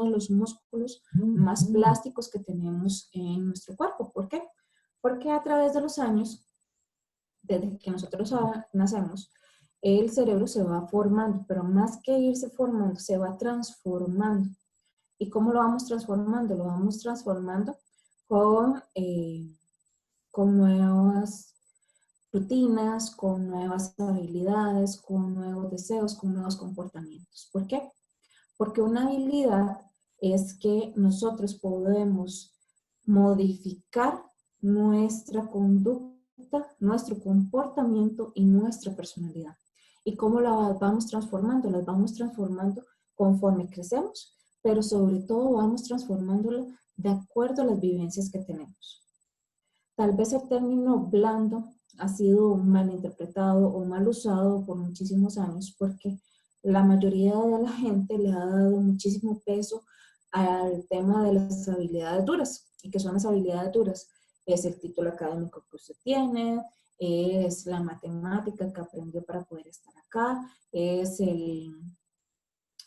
uno de los músculos más plásticos que tenemos en nuestro cuerpo. ¿Por qué? Porque a través de los años, desde que nosotros nacemos, el cerebro se va formando, pero más que irse formando, se va transformando. ¿Y cómo lo vamos transformando? Lo vamos transformando con nuevas rutinas, con nuevas habilidades, con nuevos deseos, con nuevos comportamientos. ¿Por qué? Porque una habilidad es que nosotros podemos modificar nuestra conducta, nuestro comportamiento y nuestra personalidad. ¿Y cómo la vamos transformando? Las vamos transformando conforme crecemos, pero sobre todo vamos transformándolo de acuerdo a las vivencias que tenemos. Tal vez el término blando ha sido mal interpretado o mal usado por muchísimos años porque la mayoría de la gente le ha dado muchísimo peso al tema de las habilidades duras. ¿Y qué son las habilidades duras? Es el título académico que usted tiene, es la matemática que aprendió para poder estar acá, es el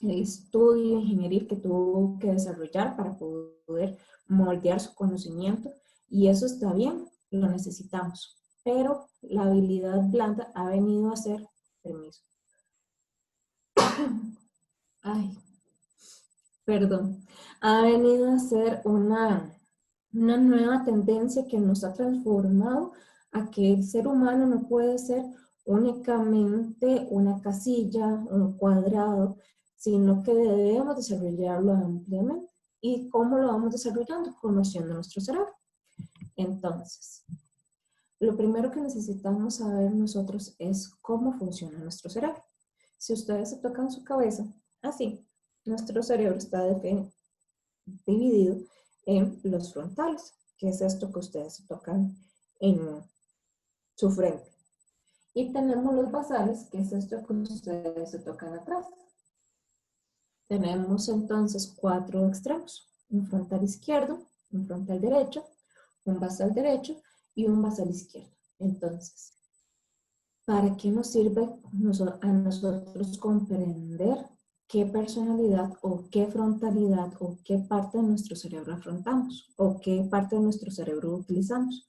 estudio ingenieril que tuvo que desarrollar para poder moldear su conocimiento. Y eso está bien, lo necesitamos. Pero la habilidad blanda ha venido a ser, permiso, ay, perdón, ha venido a ser una nueva tendencia que nos ha transformado a que el ser humano no puede ser únicamente una casilla, un cuadrado, sino que debemos desarrollarlo ampliamente. ¿Y cómo lo vamos desarrollando? Conociendo nuestro cerebro. Entonces, lo primero que necesitamos saber nosotros es cómo funciona nuestro cerebro. Si ustedes se tocan su cabeza, así, nuestro cerebro está dividido en los frontales, que es esto que ustedes se tocan en su frente. Y tenemos los basales, que es esto que ustedes se tocan atrás. Tenemos entonces 4 extremos, un frontal izquierdo, un frontal derecho, un basal derecho y un basal izquierdo. Entonces, ¿para qué nos sirve a nosotros comprender qué personalidad o qué frontalidad o qué parte de nuestro cerebro afrontamos o qué parte de nuestro cerebro utilizamos?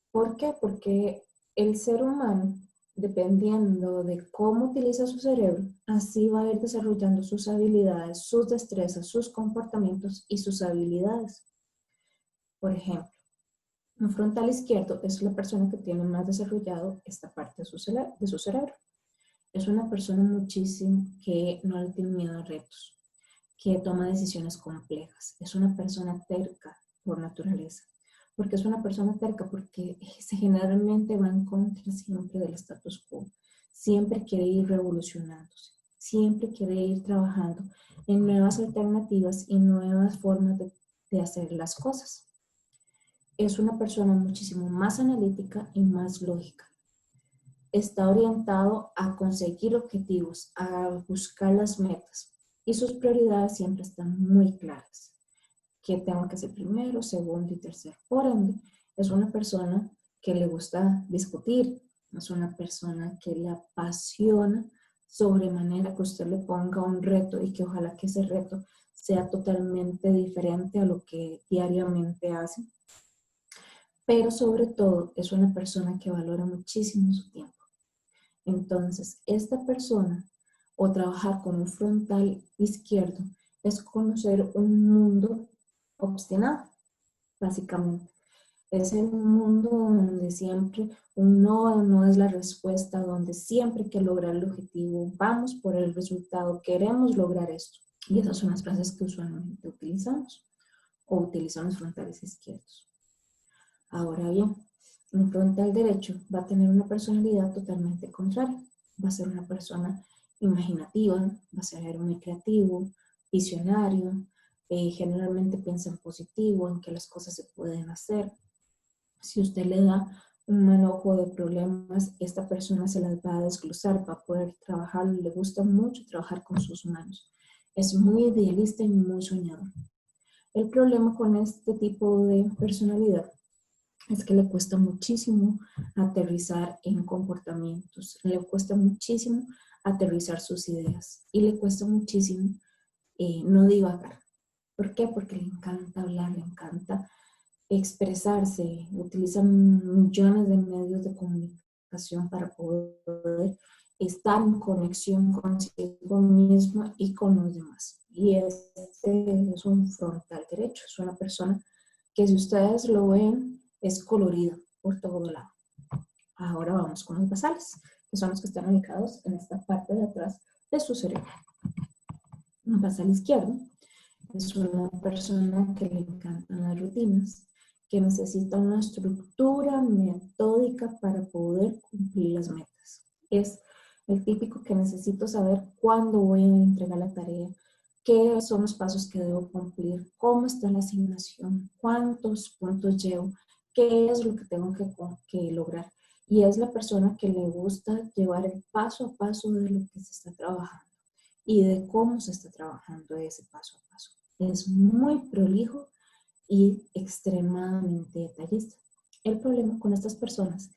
¿Por qué? Porque el ser humano, dependiendo de cómo utiliza su cerebro, así va a ir desarrollando sus habilidades, sus destrezas, sus comportamientos y sus habilidades. Por ejemplo, un frontal izquierdo es la persona que tiene más desarrollado esta parte de su cerebro. Es una persona muchísimo que no le tiene miedo a retos, que toma decisiones complejas. Es una persona terca por naturaleza. Porque es una persona terca, porque generalmente va en contra siempre del status quo. Siempre quiere ir revolucionándose. Siempre quiere ir trabajando en nuevas alternativas y nuevas formas de hacer las cosas. Es una persona muchísimo más analítica y más lógica. Está orientado a conseguir objetivos, a buscar las metas y sus prioridades siempre están muy claras. ¿Qué tengo que hacer primero, segundo y tercero? Por ende, es una persona que le gusta discutir, es una persona que le apasiona sobremanera que usted le ponga un reto y que ojalá que ese reto sea totalmente diferente a lo que diariamente hace. Pero sobre todo es una persona que valora muchísimo su tiempo. Entonces, esta persona o trabajar con un frontal izquierdo es conocer un mundo obstinado, básicamente. Es el mundo donde siempre un no es la respuesta, donde siempre hay que lograr el objetivo, vamos por el resultado, queremos lograr esto. Y esas son las frases que usualmente utilizamos o utilizan los frontales izquierdos. Ahora bien, un frontal derecho va a tener una personalidad totalmente contraria. Va a ser una persona imaginativa, va a ser muy creativo, visionario, generalmente piensa en positivo, en que las cosas se pueden hacer. Si usted le da un manojo de problemas, esta persona se las va a desglosar, va a poder trabajar, le gusta mucho trabajar con sus manos. Es muy idealista y muy soñador. El problema con este tipo de personalidad es que le cuesta muchísimo aterrizar en comportamientos, le cuesta muchísimo aterrizar sus ideas y le cuesta muchísimo no divagar. ¿Por qué? Porque le encanta hablar, le encanta expresarse, utiliza millones de medios de comunicación para poder estar en conexión consigo mismo y con los demás. Y este es un frontal derecho, es una persona que si ustedes lo ven es colorido por todo lado. Ahora vamos con los basales, que son los que están ubicados en esta parte de atrás de su cerebro. Un basal izquierdo es una persona que le encantan las rutinas, que necesita una estructura metódica para poder cumplir las metas. Es el típico que necesito saber cuándo voy a entregar la tarea, qué son los pasos que debo cumplir, cómo está la asignación, cuántos puntos llevo, qué es lo que tengo que lograr. Y es la persona que le gusta llevar el paso a paso de lo que se está trabajando y de cómo se está trabajando ese paso a paso. Es muy prolijo y extremadamente detallista. El problema con estas personas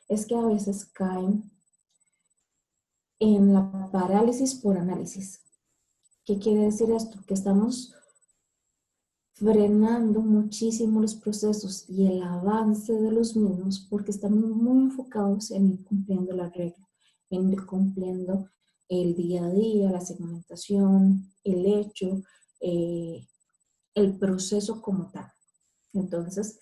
es que a veces caen en la parálisis por análisis. ¿Qué quiere decir esto? Que estamos frenando muchísimo los procesos y el avance de los mismos porque estamos muy enfocados en ir cumpliendo la regla, en ir cumpliendo el día a día, la segmentación, el hecho, el proceso como tal. Entonces,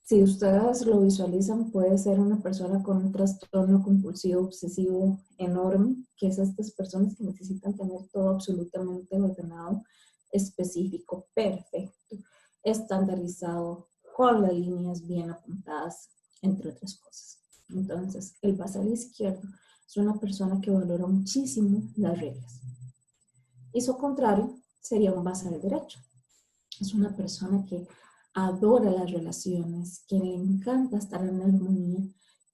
si ustedes lo visualizan, puede ser una persona con un trastorno compulsivo obsesivo enorme, que es estas personas que necesitan tener todo absolutamente ordenado, específico, perfecto, estandarizado, con las líneas bien apuntadas, entre otras cosas. Entonces, el basal izquierdo es una persona que valora muchísimo las reglas. Y su contrario sería un basal derecho. Es una persona que adora las relaciones, que le encanta estar en armonía,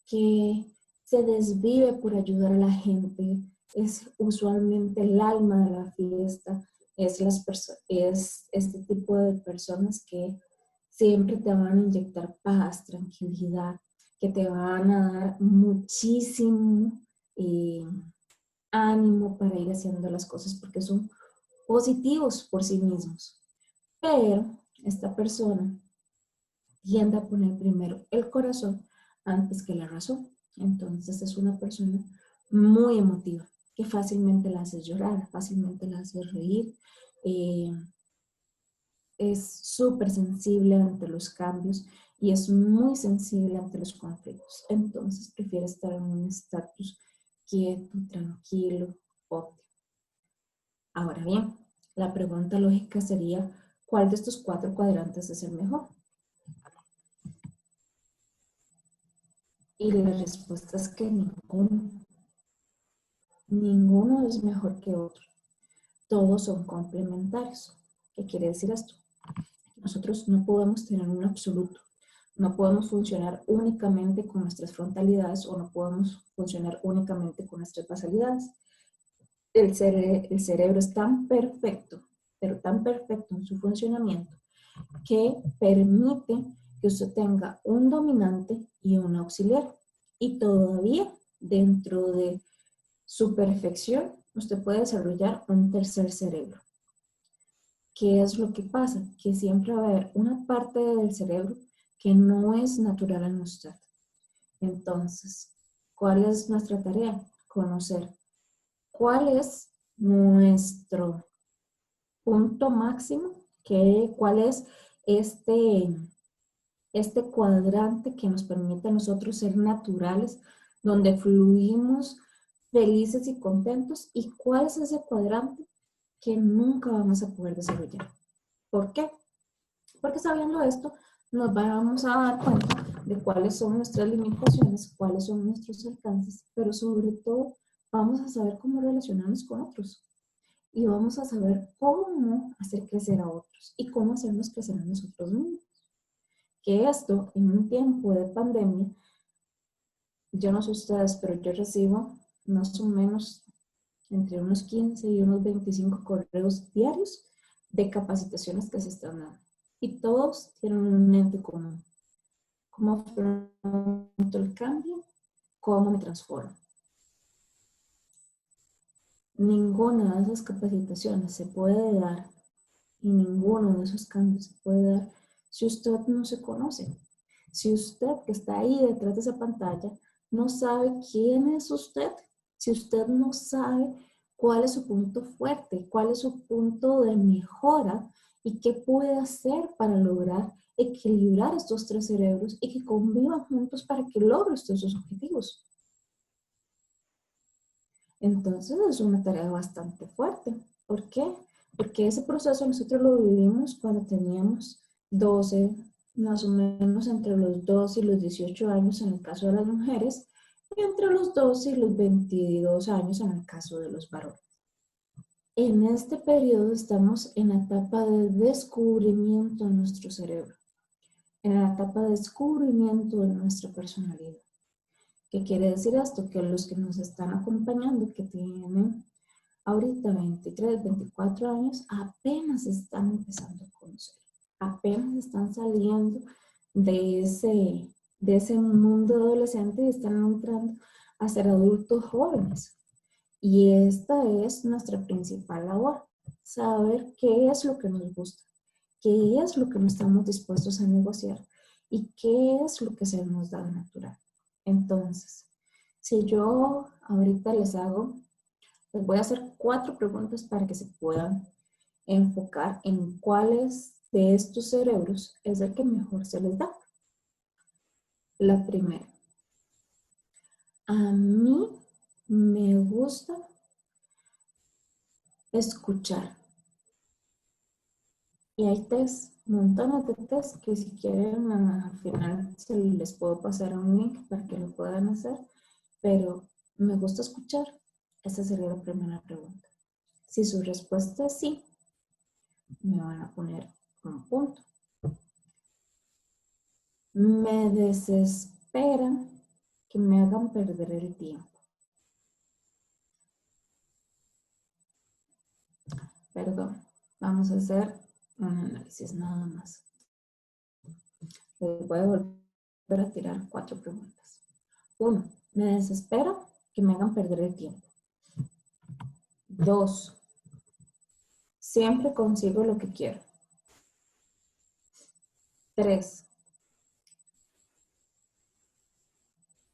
que se desvive por ayudar a la gente, es usualmente el alma de la fiesta, es este tipo de personas que siempre te van a inyectar paz, tranquilidad, que te van a dar muchísimo ánimo para ir haciendo las cosas porque son positivos por sí mismos. Pero esta persona tiende a poner primero el corazón antes que la razón. Entonces es una persona muy emotiva, que fácilmente la hace llorar, fácilmente la hace reír. Es súper sensible ante los cambios y es muy sensible ante los conflictos. Entonces prefiere estar en un estatus quieto, tranquilo, óptimo. Ahora bien, la pregunta lógica sería, ¿cuál de estos 4 cuadrantes es el mejor? Y la respuesta es que ninguno. Ninguno es mejor que otro. Todos son complementarios. ¿Qué quiere decir esto? Nosotros no podemos tener un absoluto. No podemos funcionar únicamente con nuestras frontalidades o no podemos funcionar únicamente con nuestras basalidades. El cerebro es tan perfecto, pero tan perfecto en su funcionamiento, que permite que usted tenga un dominante y un auxiliar. Y todavía dentro de su perfección, usted puede desarrollar un tercer cerebro. ¿Qué es lo que pasa? Que siempre va a haber una parte del cerebro que no es natural en usted. Entonces, ¿cuál es nuestra tarea? Conocer cuál es nuestro punto máximo, cuál es este cuadrante que nos permite a nosotros ser naturales, donde fluimos felices y contentos, y cuál es ese cuadrante que nunca vamos a poder desarrollar. ¿Por qué? Porque sabiendo esto, nos vamos a dar cuenta de cuáles son nuestras limitaciones, cuáles son nuestros alcances, pero sobre todo vamos a saber cómo relacionarnos con otros y vamos a saber cómo hacer crecer a otros y cómo hacernos crecer a nosotros mismos. Que esto, en un tiempo de pandemia, yo no sé ustedes, pero yo recibo más o menos entre unos 15 y unos 25 correos diarios de capacitaciones que se están dando. Y todos tienen un ente común. ¿Cómo afronto el cambio? ¿Cómo me transformo? Ninguna de esas capacitaciones se puede dar y ninguno de esos cambios se puede dar si usted no se conoce. Si usted que está ahí detrás de esa pantalla no sabe quién es usted, si usted no sabe cuál es su punto fuerte, cuál es su punto de mejora y qué puede hacer para lograr equilibrar estos tres cerebros y que convivan juntos para que logre usted sus objetivos. Entonces es una tarea bastante fuerte. ¿Por qué? Porque ese proceso nosotros lo vivimos cuando teníamos 12, más o menos entre los 12 y los 18 años en el caso de las mujeres, y entre los 12 y los 22 años en el caso de los varones. En este periodo estamos en la etapa de descubrimiento de nuestro cerebro, en la etapa de descubrimiento de nuestra personalidad. ¿Qué quiere decir esto? Que los que nos están acompañando, que tienen ahorita 23, 24 años, apenas están empezando a conocer, apenas están saliendo de ese mundo adolescente y están entrando a ser adultos jóvenes. Y esta es nuestra principal labor, saber qué es lo que nos gusta, qué es lo que no estamos dispuestos a negociar y qué es lo que se nos da natural. Entonces, si yo ahorita les voy a hacer 4 preguntas para que se puedan enfocar en cuáles de estos cerebros es el que mejor se les da. La primera, a mí me gusta escuchar. Y hay montones de test que si quieren al final se les puedo pasar un link para que lo puedan hacer, pero me gusta escuchar. Esa sería la primera pregunta. Si su respuesta es sí, me van a poner un punto. Me desespera que me hagan perder el tiempo. Perdón, vamos a hacer un análisis nada más. Voy a volver a tirar 4 preguntas. 1. Me desespera que me hagan perder el tiempo. 2. Siempre consigo lo que quiero. 3.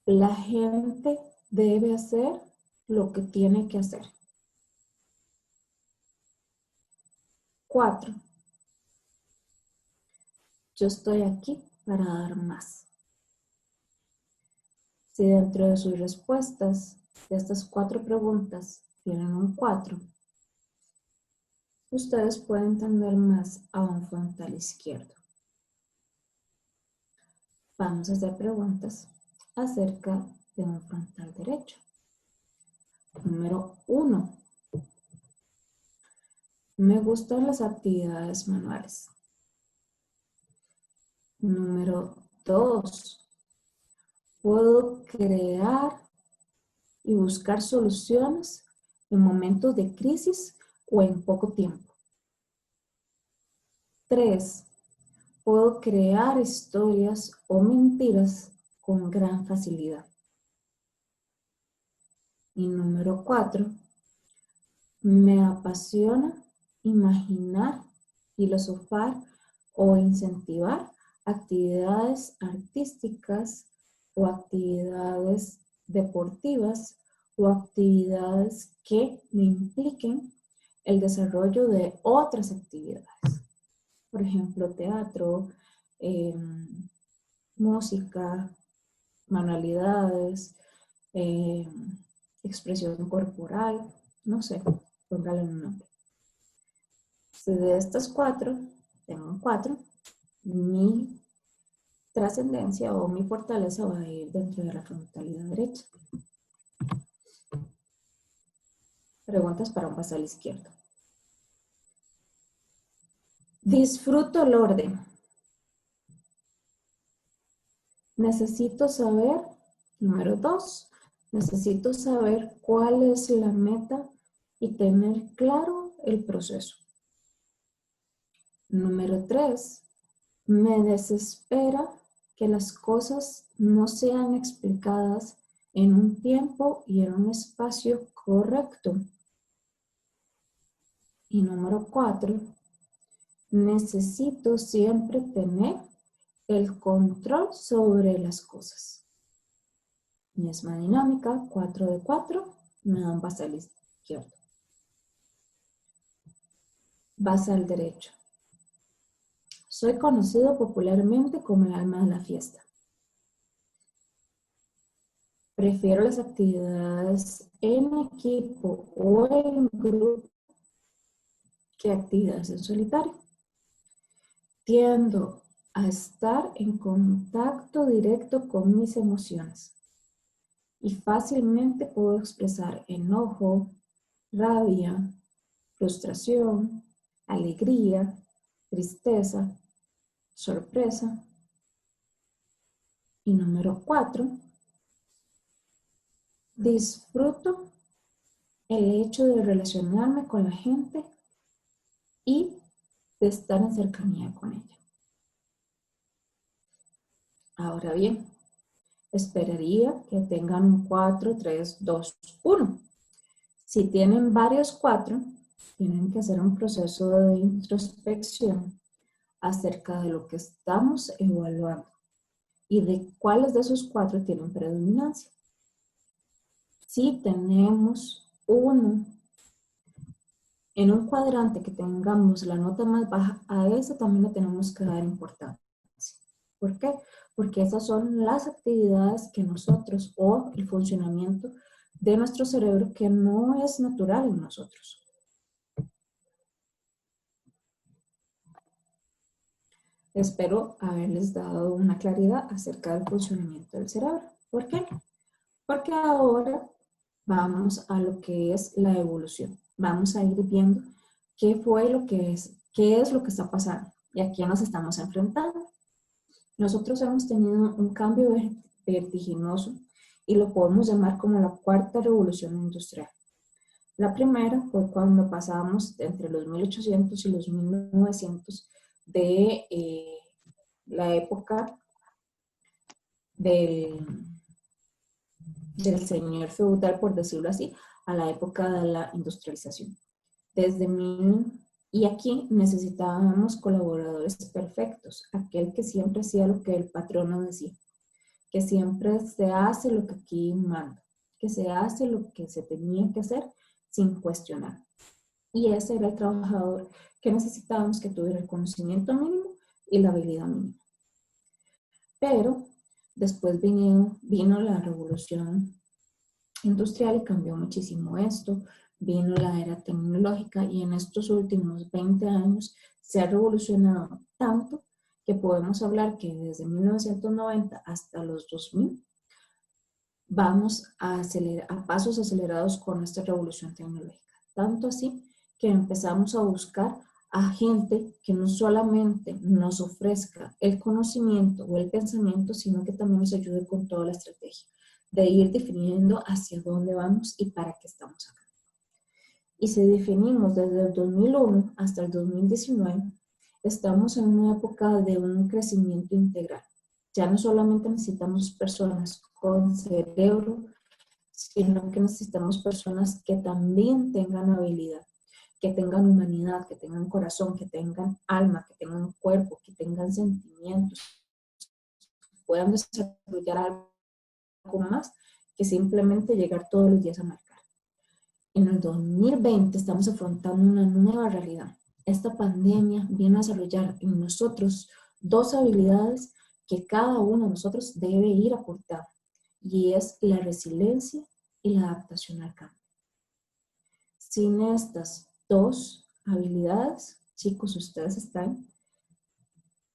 La gente debe hacer lo que tiene que hacer. 4. Yo estoy aquí para dar más. Si dentro de sus respuestas de estas 4 preguntas tienen un 4, ustedes pueden tender más a un frontal izquierdo. Vamos a hacer preguntas acerca de un frontal derecho. Número 1. Me gustan las actividades manuales. Número 2. Puedo crear y buscar soluciones en momentos de crisis o en poco tiempo. 3. Puedo crear historias o mentiras con gran facilidad. Y número 4. Me apasiona imaginar, filosofar o incentivar actividades artísticas o actividades deportivas o actividades que me impliquen el desarrollo de otras actividades. Por ejemplo, teatro, música, manualidades, expresión corporal, no sé, póngale un nombre. Si de estas 4, tengo 4, mi trascendencia o mi fortaleza va a ir dentro de la frontalidad derecha. Preguntas para un basal izquierdo. Disfruto el orden. Necesito saber, número 2, necesito saber cuál es la meta y tener claro el proceso. Número 3, me desespera que las cosas no sean explicadas en un tiempo y en un espacio correcto. Y número 4, necesito siempre tener el control sobre las cosas. Misma dinámica, 4 de 4, me da un basal izquierdo. Basal derecho. Soy conocido popularmente como el alma de la fiesta. Prefiero las actividades en equipo o en grupo que actividades en solitario. Tiendo a estar en contacto directo con mis emociones y fácilmente puedo expresar enojo, rabia, frustración, alegría, tristeza, sorpresa. Y número 4, disfruto el hecho de relacionarme con la gente y de estar en cercanía con ella. Ahora bien, esperaría que tengan un 4, 3, 2, 1. Si tienen varios 4, tienen que hacer un proceso de introspección acerca de lo que estamos evaluando y de cuáles de esos 4 tienen predominancia. Si tenemos uno en un cuadrante que tengamos la nota más baja, a ese también le tenemos que dar importancia. ¿Por qué? Porque esas son las actividades que nosotros, o el funcionamiento de nuestro cerebro, que no es natural en nosotros. Espero haberles dado una claridad acerca del funcionamiento del cerebro. ¿Por qué? Porque ahora vamos a lo que es la evolución. Vamos a ir viendo qué fue lo que es, qué es lo que está pasando y a quién nos estamos enfrentando. Nosotros hemos tenido un cambio vertiginoso y lo podemos llamar como la cuarta revolución industrial. La primera fue cuando pasamos entre los 1800 y los 1900 de la época del señor feudal, por decirlo así, a la época de la industrialización. Y aquí necesitábamos colaboradores perfectos, aquel que siempre hacía lo que el patrono decía, que siempre se hace lo que aquí manda, que se hace lo que se tenía que hacer sin cuestionar. Y ese era el trabajador que necesitábamos, que tuviera el conocimiento mínimo y la habilidad mínima. Pero después vino la revolución industrial y cambió muchísimo esto. Vino la era tecnológica y en estos últimos 20 años se ha revolucionado tanto que podemos hablar que desde 1990 hasta los 2000 vamos a pasos acelerados con esta revolución tecnológica. Tanto así que empezamos a buscar a gente que no solamente nos ofrezca el conocimiento o el pensamiento, sino que también nos ayude con toda la estrategia de ir definiendo hacia dónde vamos y para qué estamos acá. Y si definimos desde el 2001 hasta el 2019, estamos en una época de un crecimiento integral. Ya no solamente necesitamos personas con cerebro, sino que necesitamos personas que también tengan habilidad, que tengan humanidad, que tengan corazón, que tengan alma, que tengan cuerpo, que tengan sentimientos, puedan desarrollar algo más que simplemente llegar todos los días a marcar. En el 2020 estamos afrontando una nueva realidad. Esta pandemia viene a desarrollar en nosotros dos habilidades que cada uno de nosotros debe ir aportando, y es la resiliencia y la adaptación al cambio. Sin estas dos habilidades, chicos, ustedes están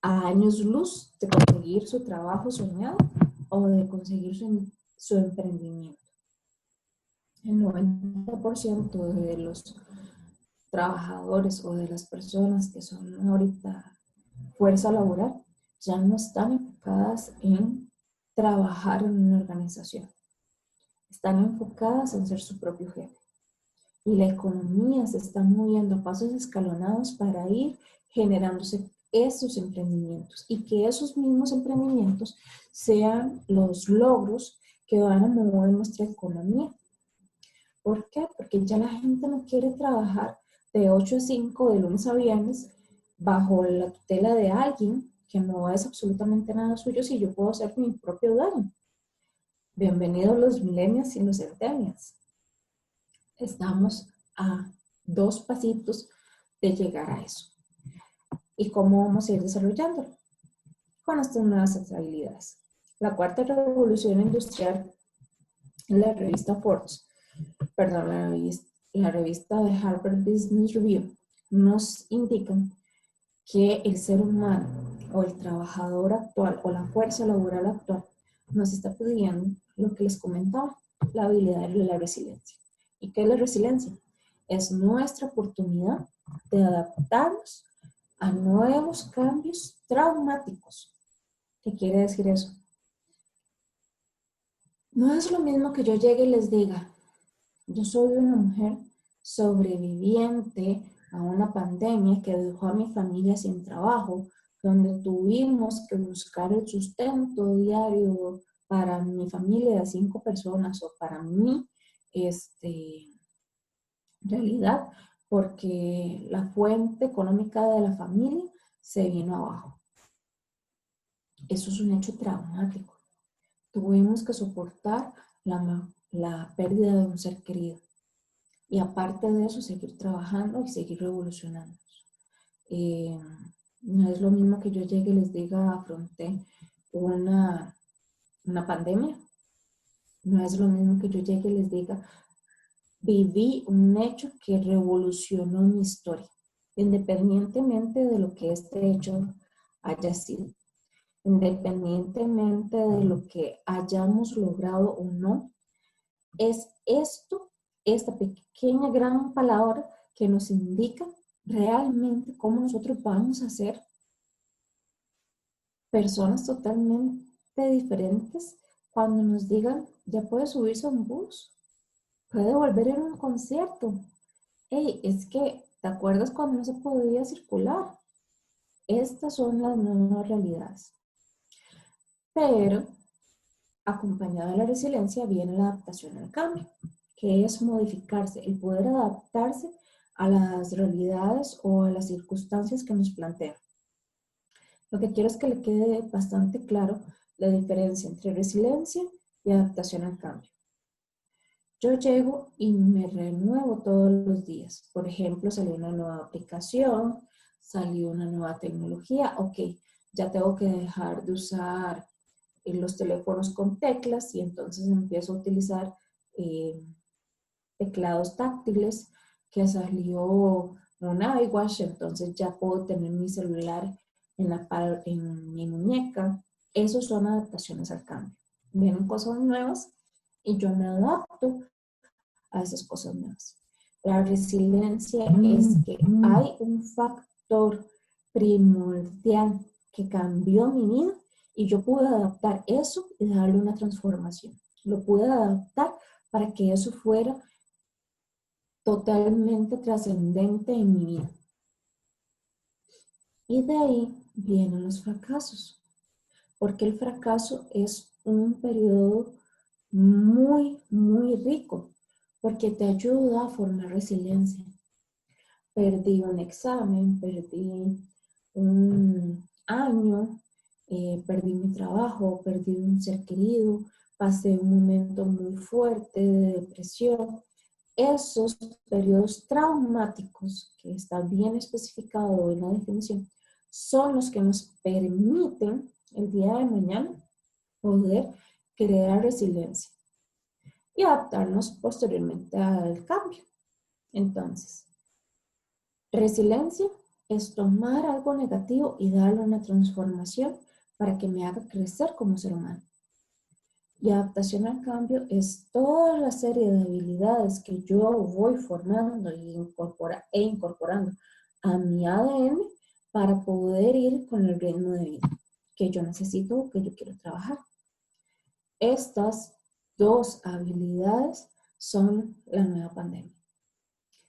a años luz de conseguir su trabajo soñado o de conseguir su emprendimiento. El 90% de los trabajadores o de las personas que son ahorita fuerza laboral ya no están enfocadas en trabajar en una organización. Están enfocadas en ser su propio jefe. Y la economía se está moviendo a pasos escalonados para ir generándose esos emprendimientos y que esos mismos emprendimientos sean los logros que van a mover nuestra economía. ¿Por qué? Porque ya la gente no quiere trabajar de 8 a 5 de lunes a viernes bajo la tutela de alguien que no es absolutamente nada suyo si yo puedo ser mi propio dueño. Bienvenidos los millennials y los centennials. Estamos a 2 pasitos de llegar a eso. ¿Y cómo vamos a ir desarrollándolo? Con estas nuevas habilidades. La cuarta revolución industrial, la revista Forbes, perdón, la revista de Harvard Business Review, nos indican que el ser humano o el trabajador actual o la fuerza laboral actual nos está pidiendo lo que les comentaba, la habilidad de la resiliencia. ¿Y qué es la resiliencia? Es nuestra oportunidad de adaptarnos a nuevos cambios traumáticos. ¿Qué quiere decir eso? No es lo mismo que yo llegue y les diga, yo soy una mujer sobreviviente a una pandemia que dejó a mi familia sin trabajo, donde tuvimos que buscar el sustento diario para mi familia de 5 personas o para mí, realidad, porque la fuente económica de la familia se vino abajo. Eso es un hecho traumático. Tuvimos que soportar la pérdida de un ser querido. Y aparte de eso, seguir trabajando y seguir revolucionando. No es lo mismo que yo llegue y les diga, afronté una pandemia. No es lo mismo que yo llegue y les diga, viví un hecho que revolucionó mi historia, independientemente de lo que este hecho haya sido, independientemente de lo que hayamos logrado o no. Es esta pequeña gran palabra que nos indica realmente cómo nosotros vamos a ser personas totalmente diferentes cuando nos digan, ya puede subirse a un bus, puede volver a ir a un concierto. Hey, es que, ¿te acuerdas cuando no se podía circular? Estas son las nuevas realidades. Pero, acompañada de la resiliencia, viene la adaptación al cambio, que es modificarse, el poder adaptarse a las realidades o a las circunstancias que nos plantean. Lo que quiero es que le quede bastante claro la diferencia entre resiliencia y adaptación al cambio. Yo llego y me renuevo todos los días. Por ejemplo, salió una nueva aplicación, salió una nueva tecnología. Ok, ya tengo que dejar de usar los teléfonos con teclas y entonces empiezo a utilizar teclados táctiles, que salió un iWatch, entonces ya puedo tener mi celular en mi muñeca. Esos son adaptaciones al cambio. Vienen cosas nuevas y yo me adapto a esas cosas nuevas. La resiliencia es que hay un factor primordial que cambió mi vida y yo pude adaptar eso y darle una transformación. Lo pude adaptar para que eso fuera totalmente trascendente en mi vida. Y de ahí vienen los fracasos, porque el fracaso es un periodo muy, muy rico, porque te ayuda a formar resiliencia. Perdí un examen, perdí un año, perdí mi trabajo, perdí un ser querido, pasé un momento muy fuerte de depresión. Esos periodos traumáticos, que está bien especificado en la definición, son los que nos permiten el día de mañana poder crear resiliencia y adaptarnos posteriormente al cambio. Entonces, resiliencia es tomar algo negativo y darle una transformación para que me haga crecer como ser humano. Y adaptación al cambio es toda la serie de habilidades que yo voy formando e incorporando a mi ADN para poder ir con el ritmo de vida que yo necesito o que yo quiero trabajar. Estas 2 habilidades son la nueva pandemia,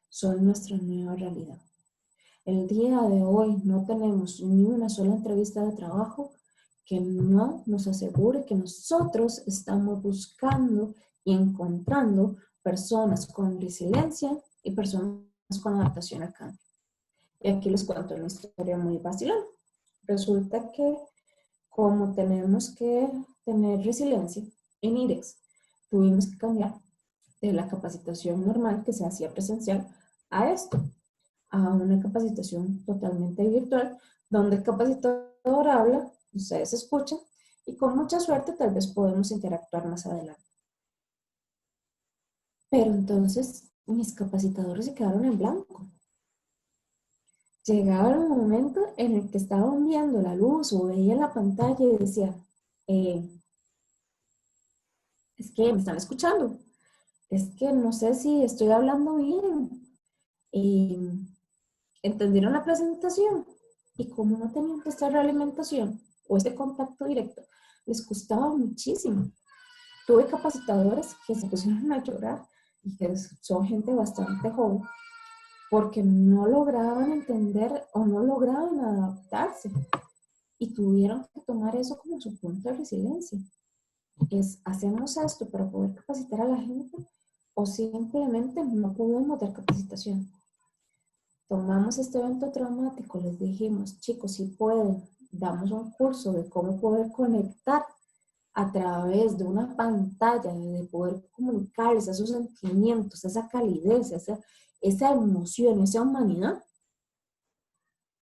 son nuestra nueva realidad. El día de hoy no tenemos ni una sola entrevista de trabajo que no nos asegure que nosotros estamos buscando y encontrando personas con resiliencia y personas con adaptación al cambio. Y aquí les cuento una historia muy vacilona. Resulta que como tenemos que tener resiliencia en IREX, tuvimos que cambiar de la capacitación normal que se hacía presencial a esto, a una capacitación totalmente virtual, donde el capacitador habla, ustedes escuchan, y con mucha suerte tal vez podemos interactuar más adelante. Pero entonces mis capacitadores se quedaron en blanco. Llegaba el momento en el que estaban viendo la luz o veían la pantalla y decían, es que me están escuchando, es que no sé si estoy hablando bien. Y entendieron la presentación y como no tenían que esta realimentación o este contacto directo, les costaba muchísimo. Tuve capacitadores que se pusieron a llorar y que son gente bastante joven porque no lograban entender o no lograban adaptarse y tuvieron que tomar eso como su punto de resiliencia. ¿Hacemos esto para poder capacitar a la gente o simplemente no pudimos dar capacitación? Tomamos este evento traumático, les dijimos, chicos, si pueden, damos un curso de cómo poder conectar a través de una pantalla, de poder comunicarles esos sentimientos, esa calidez, esa emoción, esa humanidad,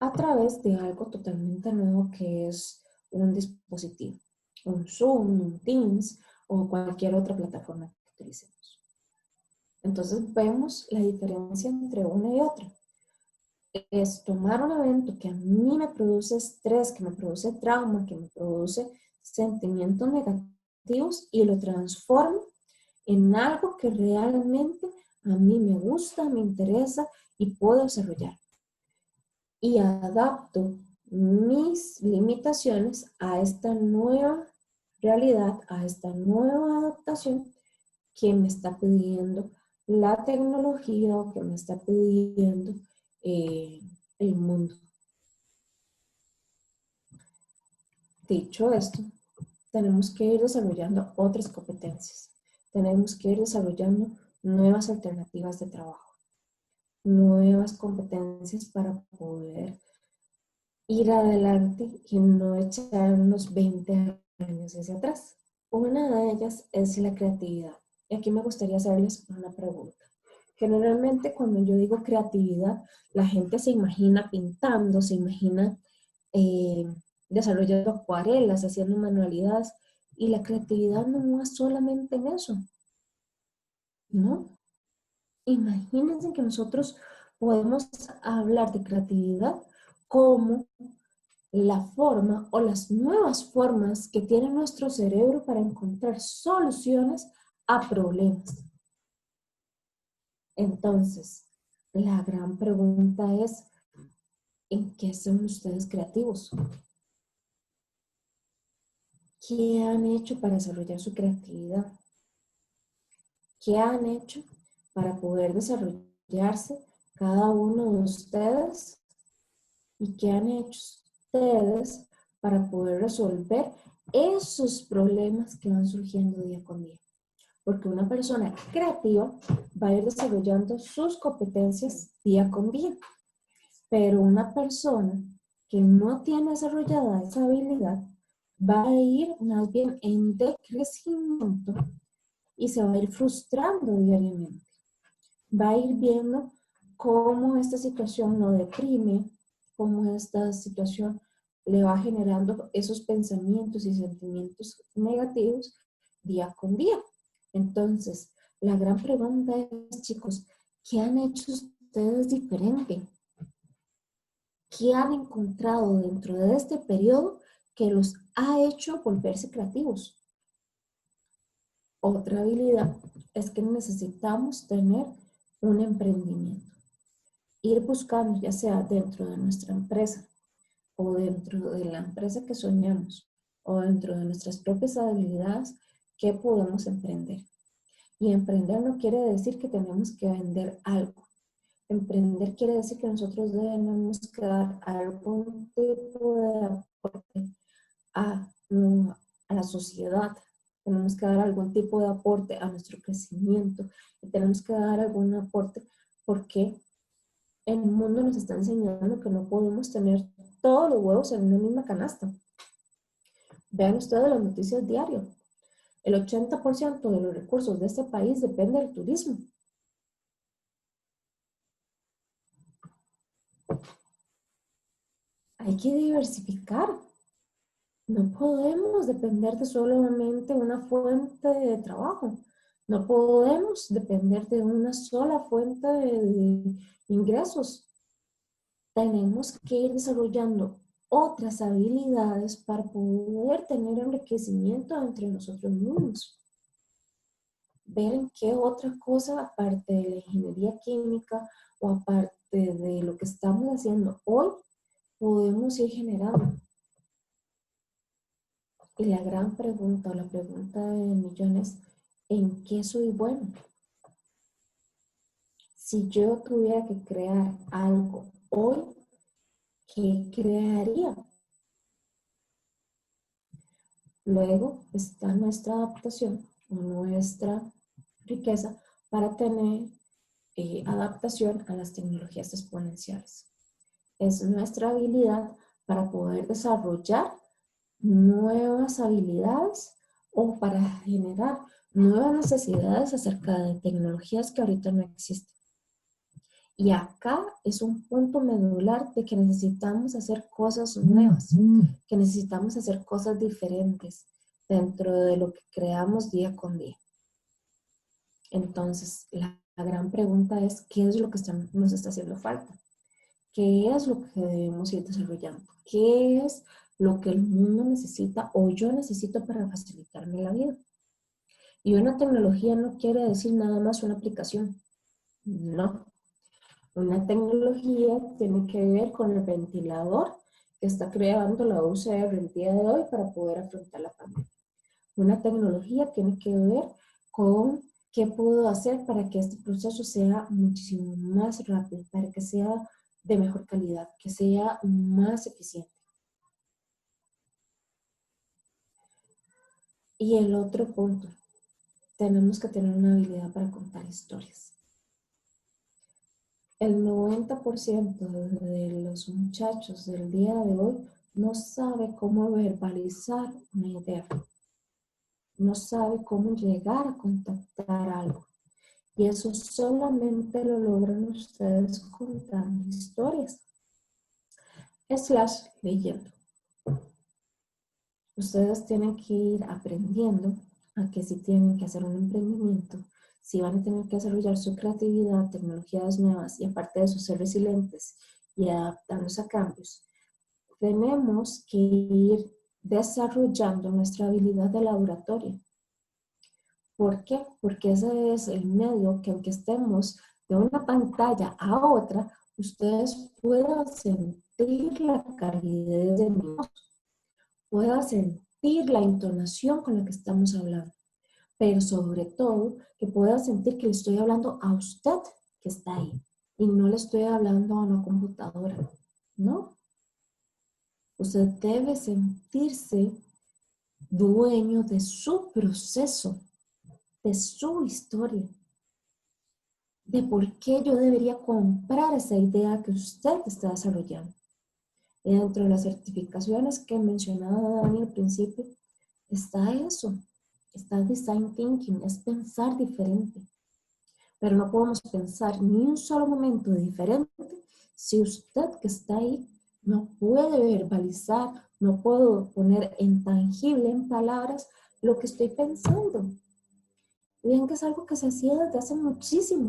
a través de algo totalmente nuevo que es un dispositivo, un Zoom, un Teams o cualquier otra plataforma que utilicemos. Entonces vemos la diferencia entre una y otra. Es tomar un evento que a mí me produce estrés, que me produce trauma, que me produce sentimientos negativos y lo transformo en algo que realmente a mí me gusta, me interesa y puedo desarrollar. Y adapto mis limitaciones a esta nueva realidad, a esta nueva adaptación que me está pidiendo la tecnología o que me está pidiendo el mundo. Dicho esto, tenemos que ir desarrollando otras competencias. Tenemos que ir desarrollando nuevas alternativas de trabajo, nuevas competencias para poder ir adelante y no echarnos 20 años hacia atrás. Una de ellas es la creatividad. Y aquí me gustaría hacerles una pregunta. Generalmente cuando yo digo creatividad, la gente se imagina pintando, se imagina desarrollando acuarelas, haciendo manualidades, y la creatividad no es solamente en eso, ¿no? Imagínense que nosotros podemos hablar de creatividad como la forma o las nuevas formas que tiene nuestro cerebro para encontrar soluciones a problemas. Entonces, la gran pregunta es, ¿en qué son ustedes creativos? ¿Qué han hecho para desarrollar su creatividad? ¿Qué han hecho para poder desarrollarse cada uno de ustedes? ¿Y qué han hecho ustedes para poder resolver esos problemas que van surgiendo día con día? Porque una persona creativa va a ir desarrollando sus competencias día con día. Pero una persona que no tiene desarrollada esa habilidad va a ir más bien en decrecimiento y se va a ir frustrando diariamente. Va a ir viendo cómo esta situación lo deprime, cómo esta situación le va generando esos pensamientos y sentimientos negativos día con día. Entonces, la gran pregunta es, chicos, ¿qué han hecho ustedes diferente? ¿Qué han encontrado dentro de este periodo que los ha hecho volverse creativos? Otra habilidad es que necesitamos tener un emprendimiento. Ir buscando, ya sea dentro de nuestra empresa o dentro de la empresa que soñamos o dentro de nuestras propias habilidades, qué podemos emprender. Y emprender no quiere decir que tenemos que vender algo. Emprender quiere decir que nosotros debemos que dar algún tipo de aporte a, a la sociedad. Tenemos que dar algún tipo de aporte a nuestro crecimiento y tenemos que dar algún aporte porque El mundo nos está enseñando que no podemos tener todos los huevos en una misma canasta. Vean ustedes las noticias diarias. El 80% de los recursos de este país depende del turismo. Hay que diversificar. No podemos depender de solamente una fuente de trabajo. No podemos depender de una sola fuente de ingresos. Tenemos que ir desarrollando otras habilidades para poder tener enriquecimiento entre nosotros mismos. Ver en qué otra cosa, aparte de la ingeniería química o aparte de lo que estamos haciendo hoy, podemos ir generando. Y la gran pregunta, o la pregunta de millones, ¿en qué soy bueno? Si yo tuviera que crear algo hoy, ¿qué crearía? Luego está nuestra adaptación, nuestra riqueza para tener adaptación a las tecnologías exponenciales. Es nuestra habilidad para poder desarrollar nuevas habilidades o para generar nuevas necesidades acerca de tecnologías que ahorita no existen. Y acá es un punto medular de que necesitamos hacer cosas nuevas, que necesitamos hacer cosas diferentes dentro de lo que creamos día con día. Entonces, la gran pregunta es, ¿qué es lo que nos está haciendo falta? ¿Qué es lo que debemos ir desarrollando? ¿Qué es lo que el mundo necesita o yo necesito para facilitarme la vida? Y una tecnología no quiere decir nada más una aplicación. No. Una tecnología tiene que ver con el ventilador que está creando la UCR el día de hoy para poder afrontar la pandemia. Una tecnología tiene que ver con qué puedo hacer para que este proceso sea muchísimo más rápido, para que sea de mejor calidad, que sea más eficiente. Y el otro punto, tenemos que tener una habilidad para contar historias. El 90% de los muchachos del día de hoy no sabe cómo verbalizar una idea, no sabe cómo llegar a contactar algo. Y eso solamente lo logran ustedes contando historias, / leyendo. Ustedes tienen que ir aprendiendo a que si tienen que hacer un emprendimiento, si van a tener que desarrollar su creatividad, tecnologías nuevas y aparte de eso ser resilientes y adaptarnos a cambios, tenemos que ir desarrollando nuestra habilidad de laboratorio. ¿Por qué? Porque ese es el medio que aunque estemos de una pantalla a otra, ustedes puedan sentir la calidez de mi voz, puedan sentir la entonación con la que estamos hablando, pero sobre todo que puedan sentir que le estoy hablando a usted que está ahí y no le estoy hablando a una computadora, ¿no? Usted debe sentirse dueño de su proceso, de su historia, de por qué yo debería comprar esa idea que usted está desarrollando. Y dentro de las certificaciones que mencionaba Dani al principio, está eso, está design thinking, es pensar diferente. Pero no podemos pensar ni un solo momento diferente si usted que está ahí no puede verbalizar, no puedo poner en tangible, en palabras, lo que estoy pensando. Vean que es algo que se hacía desde hace muchísimo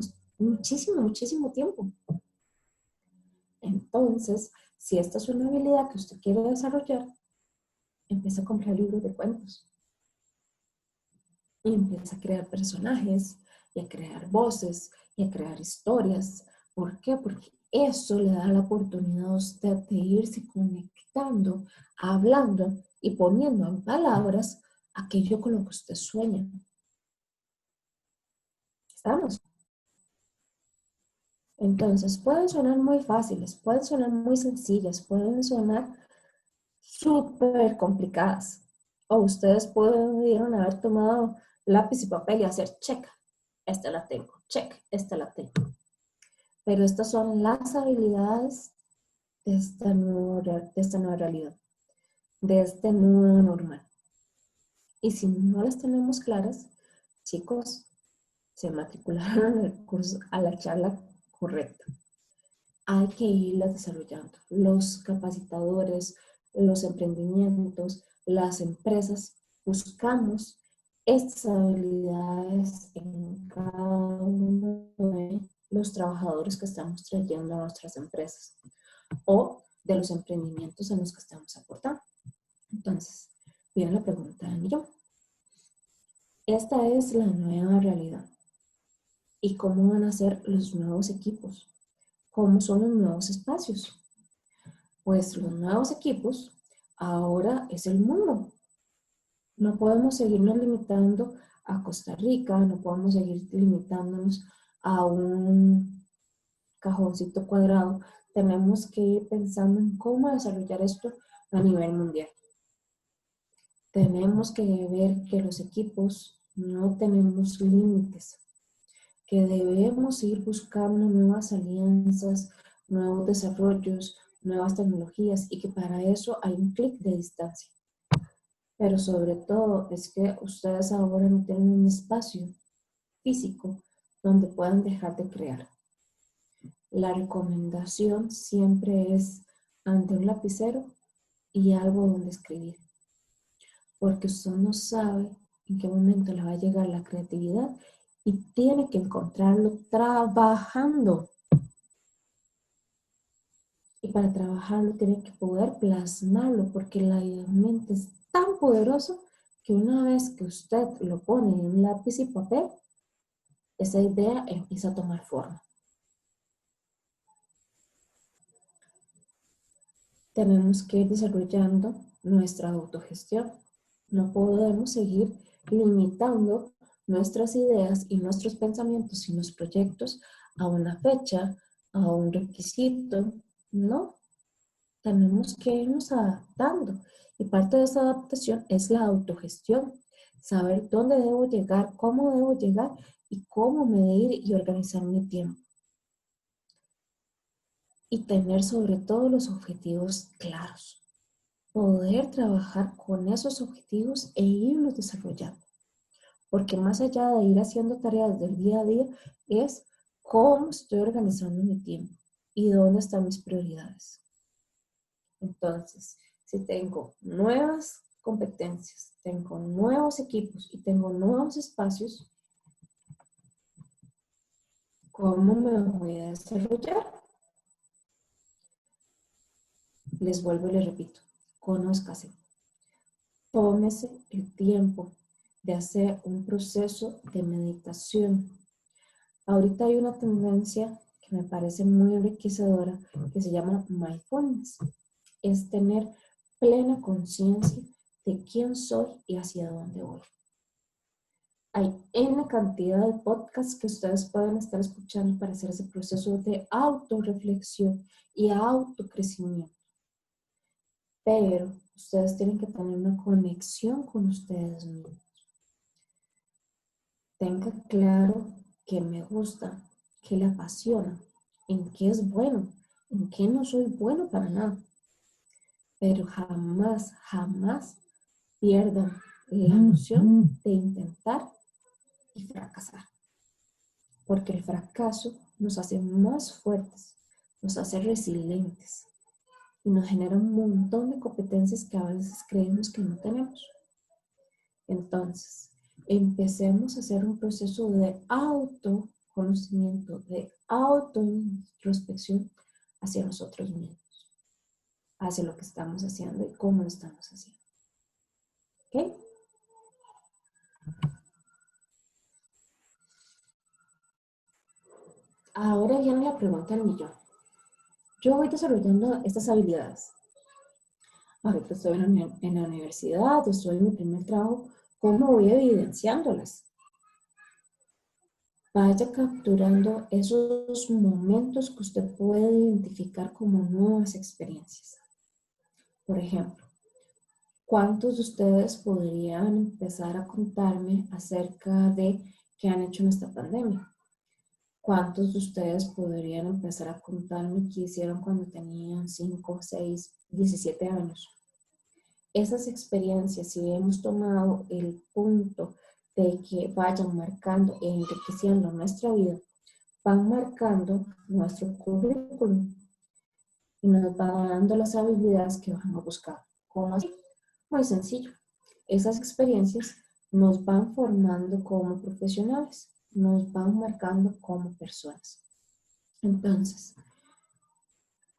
tiempo. Entonces, si esta es una habilidad que usted quiere desarrollar, empieza a comprar libros de cuentos. Y empieza a crear personajes, y a crear voces, y a crear historias. ¿Por qué? Porque eso le da la oportunidad a usted de irse conectando, hablando y poniendo en palabras aquello con lo que usted sueña. ¿Estamos? Entonces, pueden sonar muy fáciles, pueden sonar muy sencillas, pueden sonar súper complicadas. O ustedes pudieron haber tomado lápiz y papel y hacer check. Esta la tengo, check, esta la tengo. Pero estas son las habilidades de esta nueva realidad, de este nuevo normal. Y si no las tenemos claras, chicos, se matricularon al curso, a la charla correcta. Hay que irlas desarrollando. Los capacitadores, los emprendimientos, las empresas, buscamos estas habilidades en cada uno de los trabajadores que estamos trayendo a nuestras empresas o de los emprendimientos en los que estamos aportando. Entonces, viene la pregunta del millón. Esta es la nueva realidad. ¿Y cómo van a ser los nuevos equipos? ¿Cómo son los nuevos espacios? Pues los nuevos equipos ahora es el mundo. No podemos seguirnos limitando a Costa Rica, no podemos seguir limitándonos a un cajoncito cuadrado. Tenemos que ir pensando en cómo desarrollar esto a nivel mundial. Tenemos que ver que los equipos no tenemos límites, que debemos ir buscando nuevas alianzas, nuevos desarrollos, nuevas tecnologías y que para eso hay un clic de distancia. Pero sobre todo es que ustedes ahora no tienen un espacio físico donde puedan dejar de crear. La recomendación siempre es ante un lapicero y algo donde escribir. Porque usted no sabe en qué momento le va a llegar la creatividad y tiene que encontrarlo trabajando. Y para trabajarlo tiene que poder plasmarlo porque la mente es tan poderosa que una vez que usted lo pone en lápiz y papel, esa idea empieza a tomar forma. Tenemos que ir desarrollando nuestra autogestión. No podemos seguir limitando nuestras ideas y nuestros pensamientos y nuestros proyectos a una fecha, a un requisito. No, tenemos que irnos adaptando. Y parte de esa adaptación es la autogestión. Saber dónde debo llegar, cómo debo llegar y cómo medir y organizar mi tiempo. Y tener sobre todo los objetivos claros. Poder trabajar con esos objetivos e irlos desarrollando. Porque más allá de ir haciendo tareas del día a día, es cómo estoy organizando mi tiempo y dónde están mis prioridades. Entonces, si tengo nuevas competencias, tengo nuevos equipos y tengo nuevos espacios, ¿cómo me voy a desarrollar? Les vuelvo y les repito, conózcase. Tómese el tiempo de hacer un proceso de meditación. Ahorita hay una tendencia que me parece muy enriquecedora que se llama mindfulness. Es tener plena conciencia de quién soy y hacia dónde voy. Hay N cantidad de podcasts que ustedes pueden estar escuchando para hacer ese proceso de autorreflexión y autocrecimiento. Pero ustedes tienen que tener una conexión con ustedes mismos. Tenga claro qué me gusta, qué le apasiona, en qué es bueno, en qué no soy bueno para nada. Pero jamás, jamás pierdan la noción de intentar y fracasar. Porque el fracaso nos hace más fuertes, nos hace resilientes y nos genera un montón de competencias que a veces creemos que no tenemos. Entonces, empecemos a hacer un proceso de autoconocimiento, de autointrospección hacia nosotros mismos, hacia lo que estamos haciendo y cómo lo estamos haciendo. ¿Ok? Ahora viene la pregunta del millón. Yo voy desarrollando estas habilidades. Ahorita estoy en la universidad, estoy en mi primer trabajo. ¿Cómo voy evidenciándolas? Vaya capturando esos momentos que usted puede identificar como nuevas experiencias. Por ejemplo, ¿cuántos de ustedes podrían empezar a contarme acerca de qué han hecho en esta pandemia? ¿Cuántos de ustedes podrían empezar a contarme qué hicieron cuando tenían 5, 6, 17 años? Esas experiencias, si hemos tomado el punto de que vayan marcando e enriqueciendo nuestra vida, van marcando nuestro currículum y nos van dando las habilidades que vamos a buscar. ¿Cómo así? Muy sencillo. Esas experiencias nos van formando como profesionales, nos van marcando como personas. Entonces,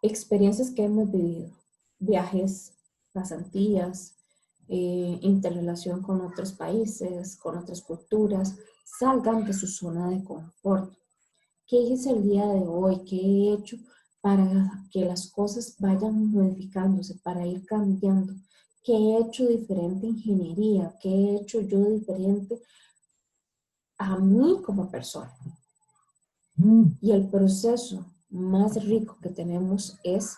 experiencias que hemos vivido, viajes, pasantías, interrelación con otros países, con otras culturas, salgan de su zona de confort. ¿Qué hice el día de hoy? ¿Qué he hecho para que las cosas vayan modificándose, para ir cambiando? ¿Qué he hecho diferente en ingeniería? ¿Qué he hecho yo diferente a mí como persona? Y el proceso más rico que tenemos es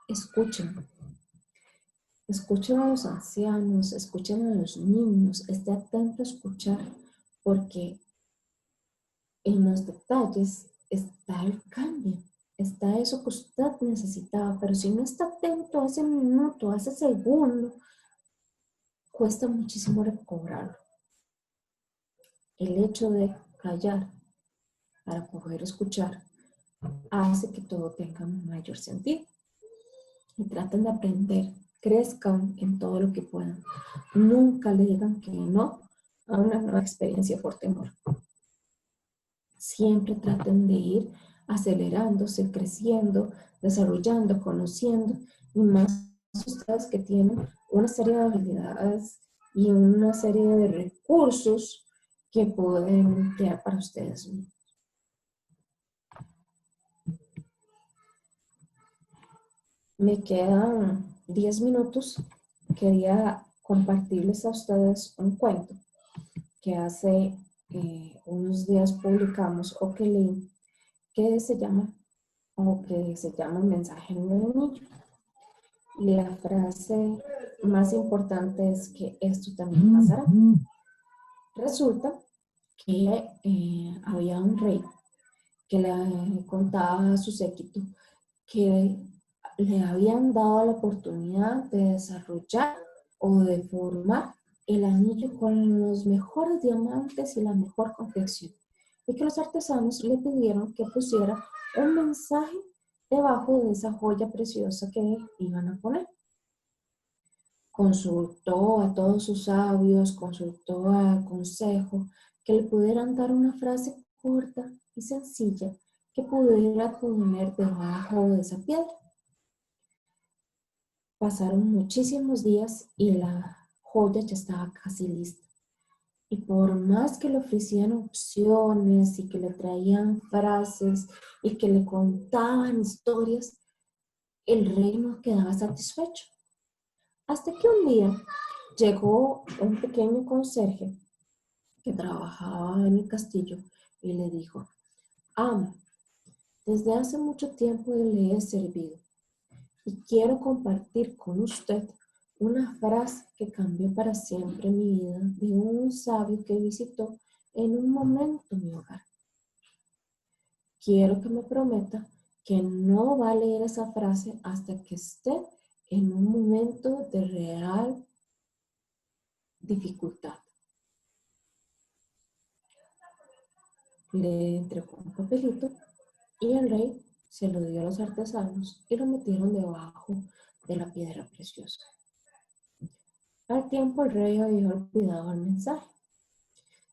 escuchen. Escuchen a los ancianos, escuchen a los niños, esté atento a escuchar, porque en los detalles está el cambio, está eso que usted necesitaba, pero si no está atento a ese minuto, a ese segundo, cuesta muchísimo recobrarlo. El hecho de callar para poder escuchar hace que todo tenga mayor sentido. Y traten de aprender, crezcan en todo lo que puedan. Nunca le digan que no a una nueva experiencia por temor. Siempre traten de ir acelerándose, creciendo, desarrollando, conociendo, y más ustedes que tienen una serie de habilidades y una serie de recursos que pueden crear para ustedes mismos. Me quedan 10 minutos. Quería compartirles a ustedes un cuento que hace unos días publicamos que se llama Mensaje en el Niño. Y la frase más importante es que esto también pasará. Resulta que había un rey que le contaba a su séquito que le habían dado la oportunidad de desarrollar o de formar el anillo con los mejores diamantes y la mejor confección, y que los artesanos le pidieron que pusiera un mensaje debajo de esa joya preciosa que iban a poner. Consultó a todos sus sabios, consultó al consejo, que le pudieran dar una frase corta y sencilla que pudiera poner debajo de esa piedra. Pasaron muchísimos días y la joya ya estaba casi lista. Y por más que le ofrecían opciones y que le traían frases y que le contaban historias, el rey no quedaba satisfecho. Hasta que un día llegó un pequeño conserje que trabajaba en el castillo y le dijo: amo, desde hace mucho tiempo le he servido y quiero compartir con usted una frase que cambió para siempre mi vida de un sabio que visitó en un momento mi hogar. Quiero que me prometa que no va a leer esa frase hasta que esté en un momento de real dificultad. Le entregó un papelito y el rey se lo dio a los artesanos y lo metieron debajo de la piedra preciosa. Al tiempo el rey había olvidado el mensaje.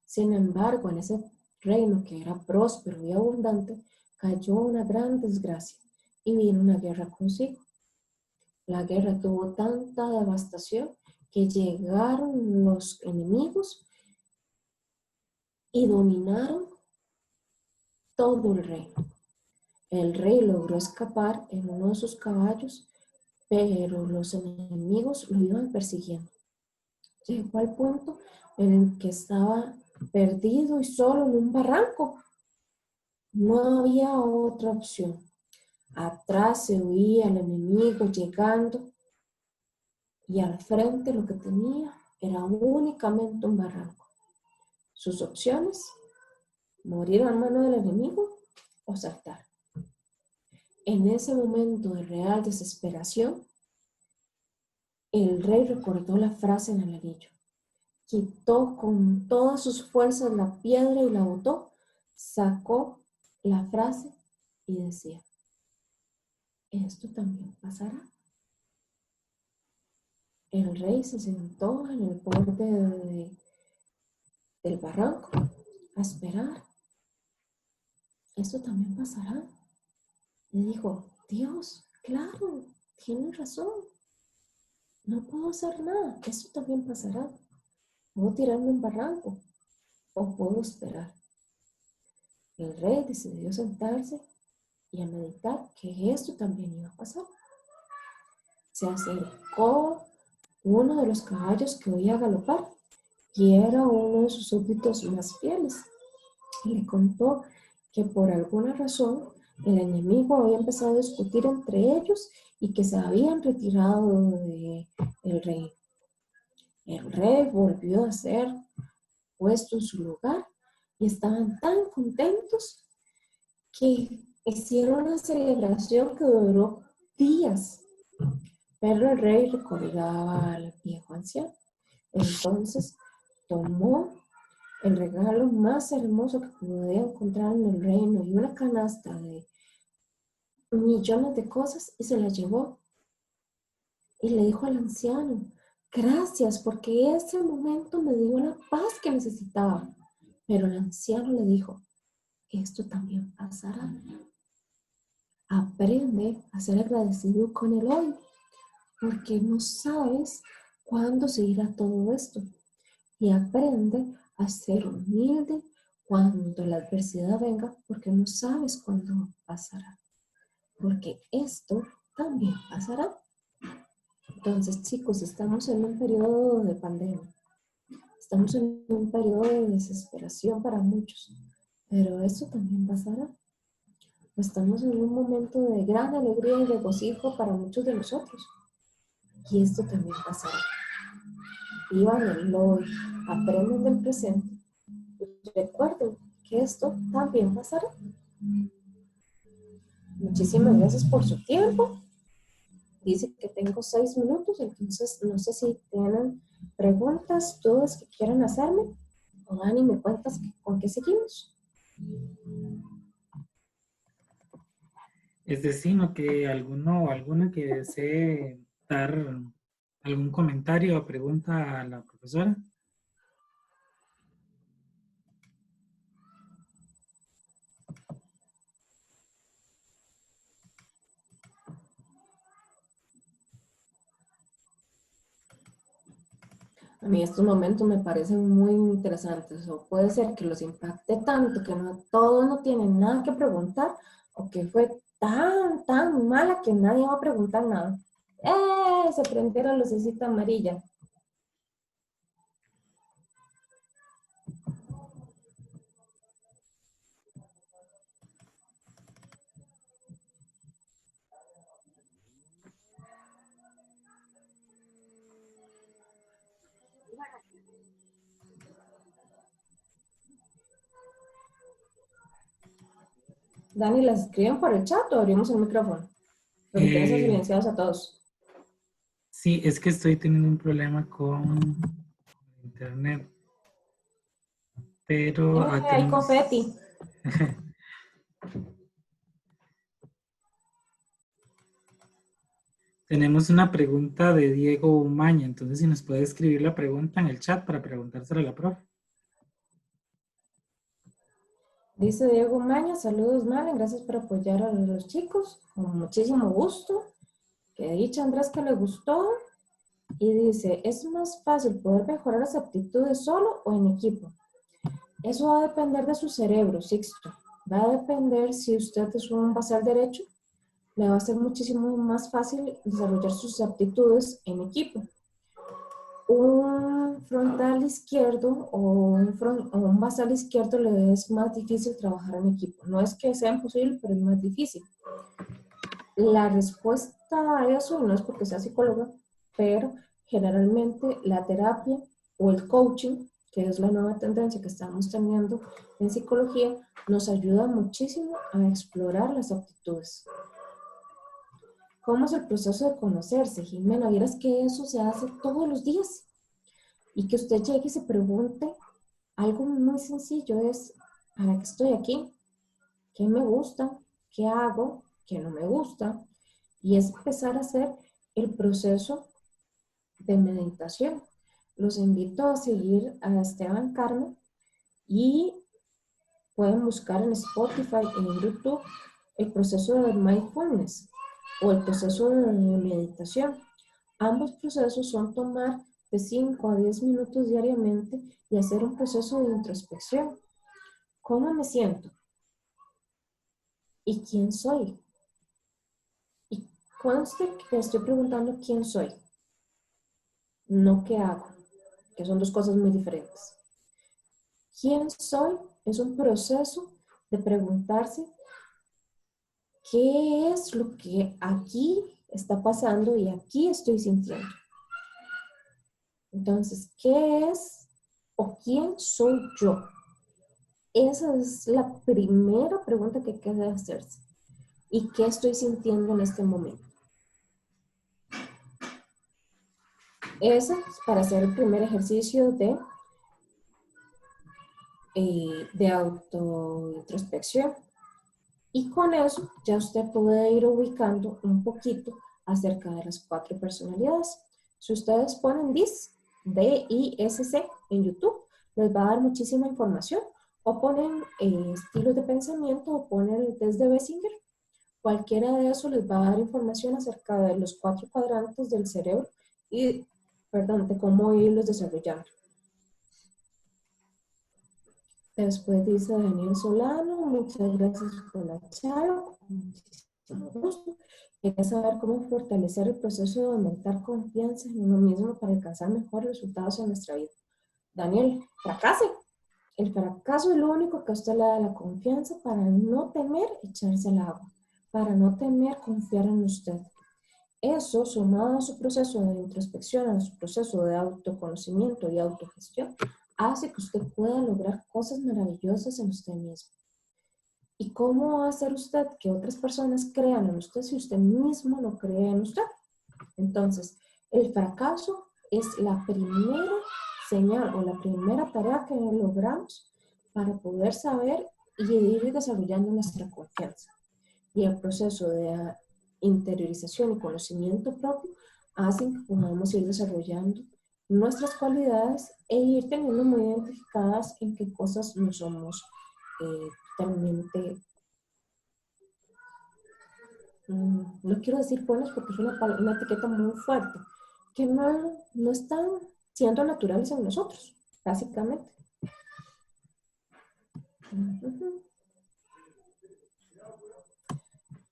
Sin embargo, en ese reino que era próspero y abundante, cayó una gran desgracia y vino una guerra consigo. La guerra tuvo tanta devastación que llegaron los enemigos y dominaron todo el reino. El rey logró escapar en uno de sus caballos, pero los enemigos lo iban persiguiendo. Llegó al punto en el que estaba perdido y solo en un barranco. No había otra opción. Atrás se oía el enemigo llegando y al frente lo que tenía era únicamente un barranco. Sus opciones: morir a mano del enemigo o saltar. En ese momento de real desesperación, el rey recordó la frase en el anillo. Quitó con todas sus fuerzas la piedra y la botó, sacó la frase y decía, esto también pasará. El rey se sentó en el borde del barranco a esperar. Esto también pasará. Y dijo, Dios, claro, tienes razón. No puedo hacer nada. Esto también pasará. Puedo tirarme un barranco o puedo esperar. El rey decidió sentarse y a meditar que esto también iba a pasar. Se acercó uno de los caballos que oía galopar y era uno de sus súbditos más fieles. Y le contó que por alguna razón el enemigo había empezado a discutir entre ellos y que se habían retirado del rey. El rey volvió a ser puesto en su lugar y estaban tan contentos que hicieron una celebración que duró días. Pero el rey recordaba al viejo anciano. Entonces tomó el regalo más hermoso que podía encontrar en el reino y una canasta de millones de cosas y se la llevó. Y le dijo al anciano, gracias porque ese momento me dio la paz que necesitaba. Pero el anciano le dijo, esto también pasará. Aprende a ser agradecido con el hoy, porque no sabes cuándo se irá todo esto. Y aprende a ser humilde cuando la adversidad venga, porque no sabes cuándo pasará. Porque esto también pasará. Entonces, chicos, estamos en un periodo de pandemia. Estamos en un periodo de desesperación para muchos. Pero esto también pasará. Estamos en un momento de gran alegría y regocijo para muchos de nosotros. Y esto también pasará. Vivan el hoy, aprendan del presente. Recuerden que esto también pasará. Muchísimas gracias por su tiempo. Dice que tengo 6 minutos, entonces no sé si tienen preguntas, dudas que quieran hacerme. O Dani, ¿me cuentas con qué seguimos? Es decir, ¿no? Que alguno o alguna que desee dar algún comentario o pregunta a la profesora. A mí estos momentos me parecen muy interesantes, o puede ser que los impacte tanto que no, todos no tienen nada que preguntar, o que fue tan mala que nadie va a preguntar nada. Se prendió la lucecita amarilla. Dani, ¿las escriben por el chat o abrimos el micrófono? Porque tienes Eh, silenciados a todos. sí, es que estoy teniendo un problema con internet, pero Hay confeti. tenemos, tenemos una pregunta de Diego Umaña, entonces si nos puede escribir la pregunta en el chat para preguntársela a la profe. Dice Diego Maña, saludos Malen, gracias por apoyar a los chicos, con muchísimo gusto. Que dicha Andrés que le gustó. Y dice, ¿es más fácil poder mejorar las aptitudes solo o en equipo? Eso va a depender de su cerebro, Sixto. Va a depender si usted es un basal derecho, le va a ser muchísimo más fácil desarrollar sus aptitudes en equipo. Un frontal izquierdo o un basal izquierdo le es más difícil trabajar en equipo. No es que sea imposible, pero es más difícil. La respuesta a eso no es porque sea psicóloga, pero generalmente la terapia o el coaching que es la nueva tendencia que estamos teniendo en psicología, nos ayuda muchísimo a explorar las aptitudes. ¿Cómo es el proceso de conocerse, Jimena? Vieras que eso se hace todos los días. Y que usted llegue y se pregunte algo muy sencillo es, ¿para qué estoy aquí? ¿Qué me gusta? ¿Qué hago? ¿Qué no me gusta? Y es empezar a hacer el proceso de meditación. Los invito a seguir a Esteban Carmo y pueden buscar en Spotify, en YouTube, el proceso de mindfulness o el proceso de meditación. Ambos procesos son tomar de 5 a 10 minutos diariamente y hacer un proceso de introspección. ¿Cómo me siento? ¿Y quién soy? Y conste que estoy preguntando quién soy, no qué hago, que son dos cosas muy diferentes. ¿Quién soy? Es un proceso de preguntarse qué es lo que aquí está pasando y aquí estoy sintiendo. Entonces, ¿qué es o quién soy yo? Esa es la primera pregunta que hay que hacerse. ¿Y qué estoy sintiendo en este momento? Ese es para hacer el primer ejercicio de autointrospección. Y con eso ya usted puede ir ubicando un poquito acerca de las 4 personalidades. Si ustedes ponen DISC en YouTube, les va a dar muchísima información. O ponen estilos de pensamiento o ponen el test de Bessinger. Cualquiera de esos les va a dar información acerca de los 4 cuadrantes del cerebro y, perdón, de cómo irlos desarrollando. Después dice Daniel Solano, muchas gracias por la charla, muchísimo gusto. Quería saber cómo fortalecer el proceso de aumentar confianza en uno mismo para alcanzar mejores resultados en nuestra vida. Daniel, fracase. El fracaso es lo único que a usted le da la confianza para no temer echarse al agua, para no temer confiar en usted. Eso, sumado a su proceso de introspección, a su proceso de autoconocimiento y autogestión, hace que usted pueda lograr cosas maravillosas en usted mismo. ¿Y cómo va a hacer usted que otras personas crean en usted si usted mismo no cree en usted? Entonces, el fracaso es la primera señal o la primera tarea que logramos para poder saber y ir desarrollando nuestra confianza. Y el proceso de interiorización y conocimiento propio hacen que podamos ir desarrollando nuestras cualidades e ir teniendo muy identificadas en qué cosas no somos totalmente, no quiero decir buenos porque es una etiqueta muy fuerte, que no están siendo naturales en nosotros, básicamente.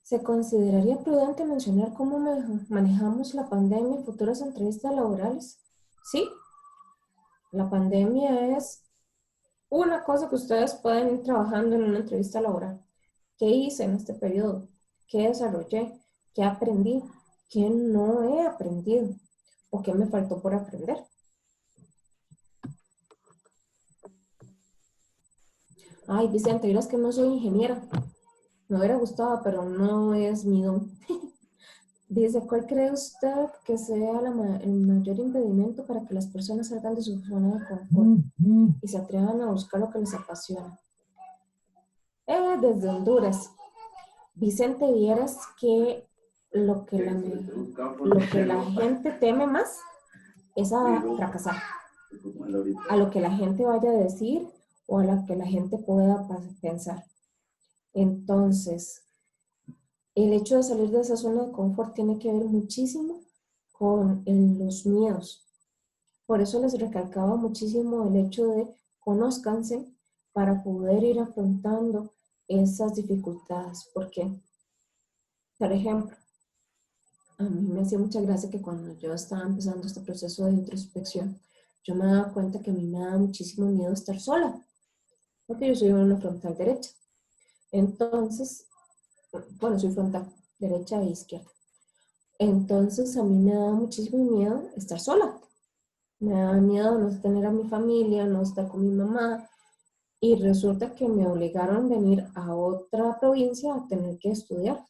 ¿Se consideraría prudente mencionar cómo manejamos la pandemia en futuras entrevistas laborales? Sí, la pandemia es una cosa que ustedes pueden ir trabajando en una entrevista laboral. ¿Qué hice en este periodo? ¿Qué desarrollé? ¿Qué aprendí? ¿Qué no he aprendido? ¿O qué me faltó por aprender? Ay, Vicente, dirás que no soy ingeniera. Me hubiera gustado, pero no es mi don. Dice, ¿cuál cree usted que sea el mayor impedimento para que las personas salgan de su zona de confort y se atrevan a buscar lo que les apasiona? Desde Honduras. Vicente, vieras que lo que la gente teme más es a fracasar, a lo que la gente vaya a decir o a lo que la gente pueda pensar. Entonces, el hecho de salir de esa zona de confort tiene que ver muchísimo con los miedos. Por eso les recalcaba muchísimo el hecho de conózcanse para poder ir afrontando esas dificultades. Porque, por ejemplo, a mí me hacía mucha gracia que cuando yo estaba empezando este proceso de introspección, yo me daba cuenta que a mí me daba muchísimo miedo estar sola, porque yo soy una frontal derecha. Entonces, bueno, soy frontal derecha e izquierda. Entonces, a mí me daba muchísimo miedo estar sola. Me da miedo no tener a mi familia, no estar con mi mamá, y resulta que me obligaron a venir a otra provincia a tener que estudiar.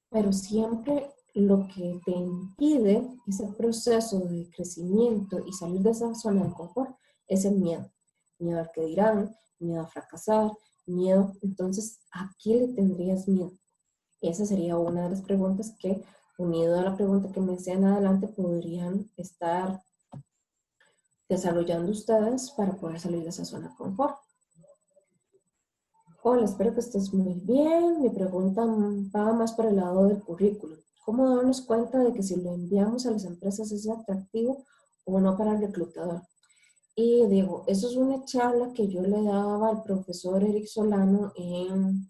Pero siempre lo que te impide ese proceso de crecimiento y salir de esa zona de confort es el miedo. Miedo al que dirán, miedo a fracasar, miedo. Entonces, ¿a qué le tendrías miedo? Esa sería una de las preguntas que, unido a la pregunta que me hacían adelante, podrían estar desarrollando ustedes para poder salir de esa zona de confort. Hola, espero que estés muy bien. Mi pregunta va más por el lado del currículum. ¿Cómo darnos cuenta de que si lo enviamos a las empresas es atractivo o no para el reclutador? Y digo, eso es una charla que yo le daba al profesor Eric Solano en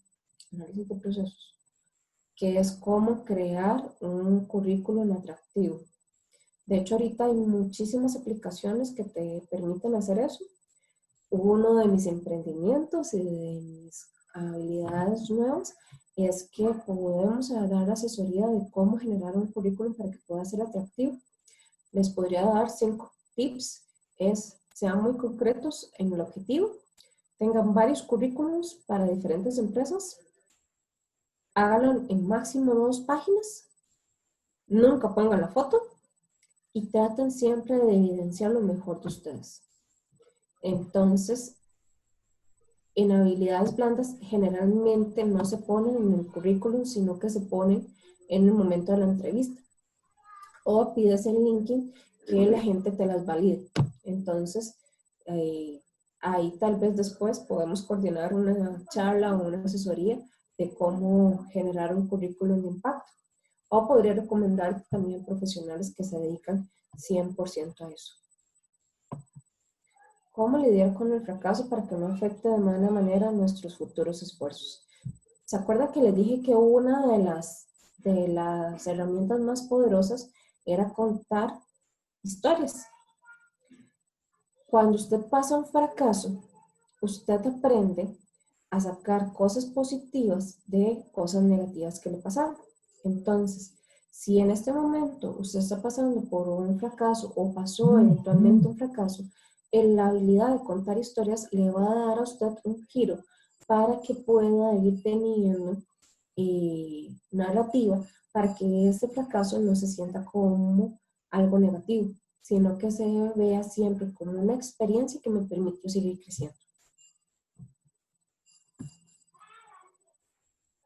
análisis de procesos, que es cómo crear un currículum atractivo. De hecho, ahorita hay muchísimas aplicaciones que te permiten hacer eso. Uno de mis emprendimientos y de mis habilidades nuevas es que podemos dar asesoría de cómo generar un currículum para que pueda ser atractivo. Les podría dar 5 tips. Sean muy concretos en el objetivo, tengan varios currículums para diferentes empresas, háganlo en máximo 2 páginas, nunca pongan la foto y traten siempre de evidenciar lo mejor de ustedes. Entonces, en habilidades blandas generalmente no se ponen en el currículum, sino que se ponen en el momento de la entrevista. O pides en LinkedIn que la gente te las valide. Entonces, ahí tal vez después podemos coordinar una charla o una asesoría de cómo generar un currículum de impacto. O podría recomendar también profesionales que se dedican 100% a eso. ¿Cómo lidiar con el fracaso para que no afecte de mala manera nuestros futuros esfuerzos? ¿Se acuerda que les dije que una de las herramientas más poderosas era contar historias? Cuando usted pasa un fracaso, usted aprende a sacar cosas positivas de cosas negativas que le pasaron. Entonces, si en este momento usted está pasando por un fracaso o pasó eventualmente un fracaso, la habilidad de contar historias le va a dar a usted un giro para que pueda ir teniendo narrativa para que ese fracaso no se sienta como algo negativo, sino que se vea siempre como una experiencia que me permitió seguir creciendo.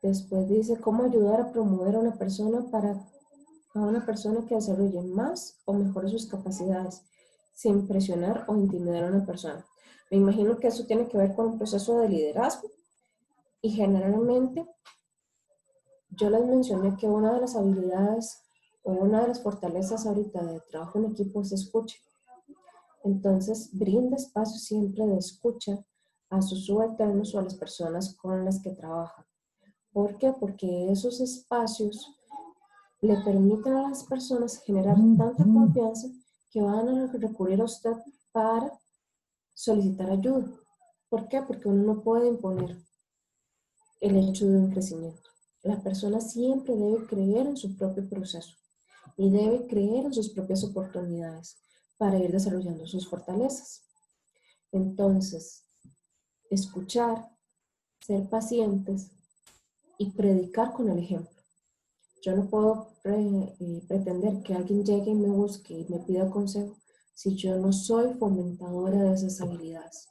Después dice, ¿cómo ayudar a promover a una persona que desarrolle más o mejore sus capacidades sin presionar o intimidar a una persona? Me imagino que eso tiene que ver con un proceso de liderazgo y generalmente yo les mencioné que una de las habilidades o una de las fortalezas ahorita de trabajo en equipo es escucha. Entonces, brinda espacio siempre de escucha a sus subalternos o a las personas con las que trabajan. ¿Por qué? Porque esos espacios le permiten a las personas generar tanta confianza que van a recurrir a usted para solicitar ayuda. ¿Por qué? Porque uno no puede imponer el hecho de un crecimiento. La persona siempre debe creer en su propio proceso y debe creer en sus propias oportunidades para ir desarrollando sus fortalezas. Entonces, escuchar, ser pacientes y predicar con el ejemplo. Yo no puedo pretender que alguien llegue y me busque y me pida consejo si yo no soy fomentadora de esas habilidades.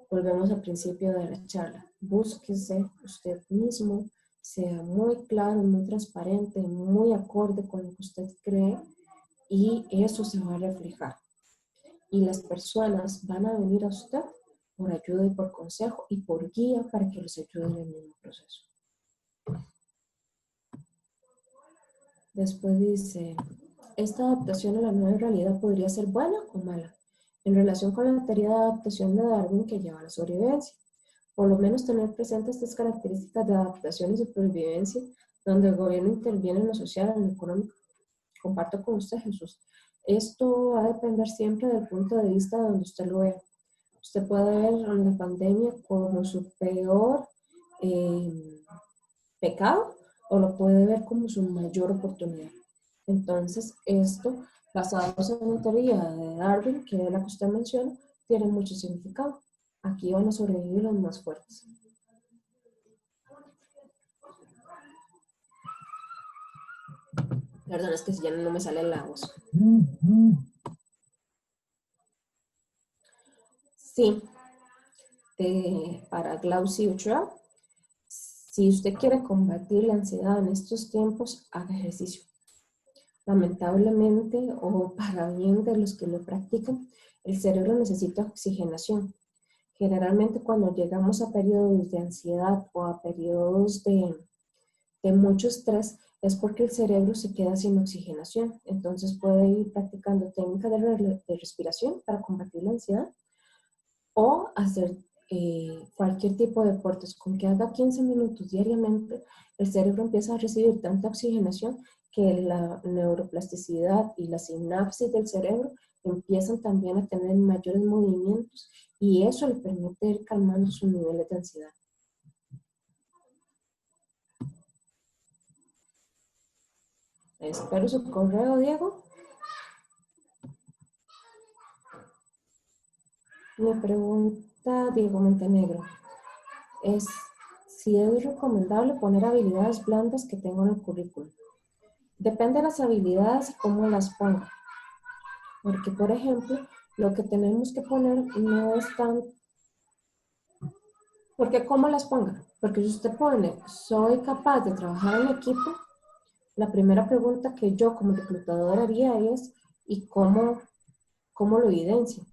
Volvemos al principio de la charla. Búsquese usted mismo, sea muy claro, muy transparente, muy acorde con lo que usted cree y eso se va a reflejar. Y las personas van a venir a usted por ayuda y por consejo y por guía para que los ayude en el mismo proceso. Después dice, ¿esta adaptación a la nueva realidad podría ser buena o mala? En relación con la teoría de adaptación de Darwin que lleva a la sobrevivencia. Por lo menos tener presentes estas características de adaptación y supervivencia, donde el gobierno interviene en lo social, en lo económico. Comparto con usted, Jesús. Esto va a depender siempre del punto de vista de donde usted lo vea. Usted puede ver la pandemia como su peor pecado o lo puede ver como su mayor oportunidad. Entonces, esto basados en la teoría de Darwin, que es la que usted menciona, tienen mucho significado. Aquí van a sobrevivir los más fuertes. Perdón, es que si ya no me sale la voz. Sí, para Glauci Ochoa, si usted quiere combatir la ansiedad en estos tiempos, haga ejercicio. Lamentablemente, o para bien de los que lo practican, el cerebro necesita oxigenación. Generalmente cuando llegamos a periodos de ansiedad o a periodos de mucho estrés, es porque el cerebro se queda sin oxigenación. Entonces puede ir practicando técnicas de respiración para combatir la ansiedad o hacer cualquier tipo de deportes. Con que haga 15 minutos diariamente, el cerebro empieza a recibir tanta oxigenación que la neuroplasticidad y la sinapsis del cerebro empiezan también a tener mayores movimientos y eso le permite ir calmando sus niveles de ansiedad. Espero su correo, Diego. Me pregunta Diego Montenegro, es si es recomendable poner habilidades blandas que tengo en el currículum. Depende de las habilidades y cómo las ponga. Porque, por ejemplo, lo que tenemos que poner no es tan... Porque cómo las ponga. Porque si usted pone, soy capaz de trabajar en equipo, la primera pregunta que yo como reclutador haría es, ¿y cómo lo evidencio?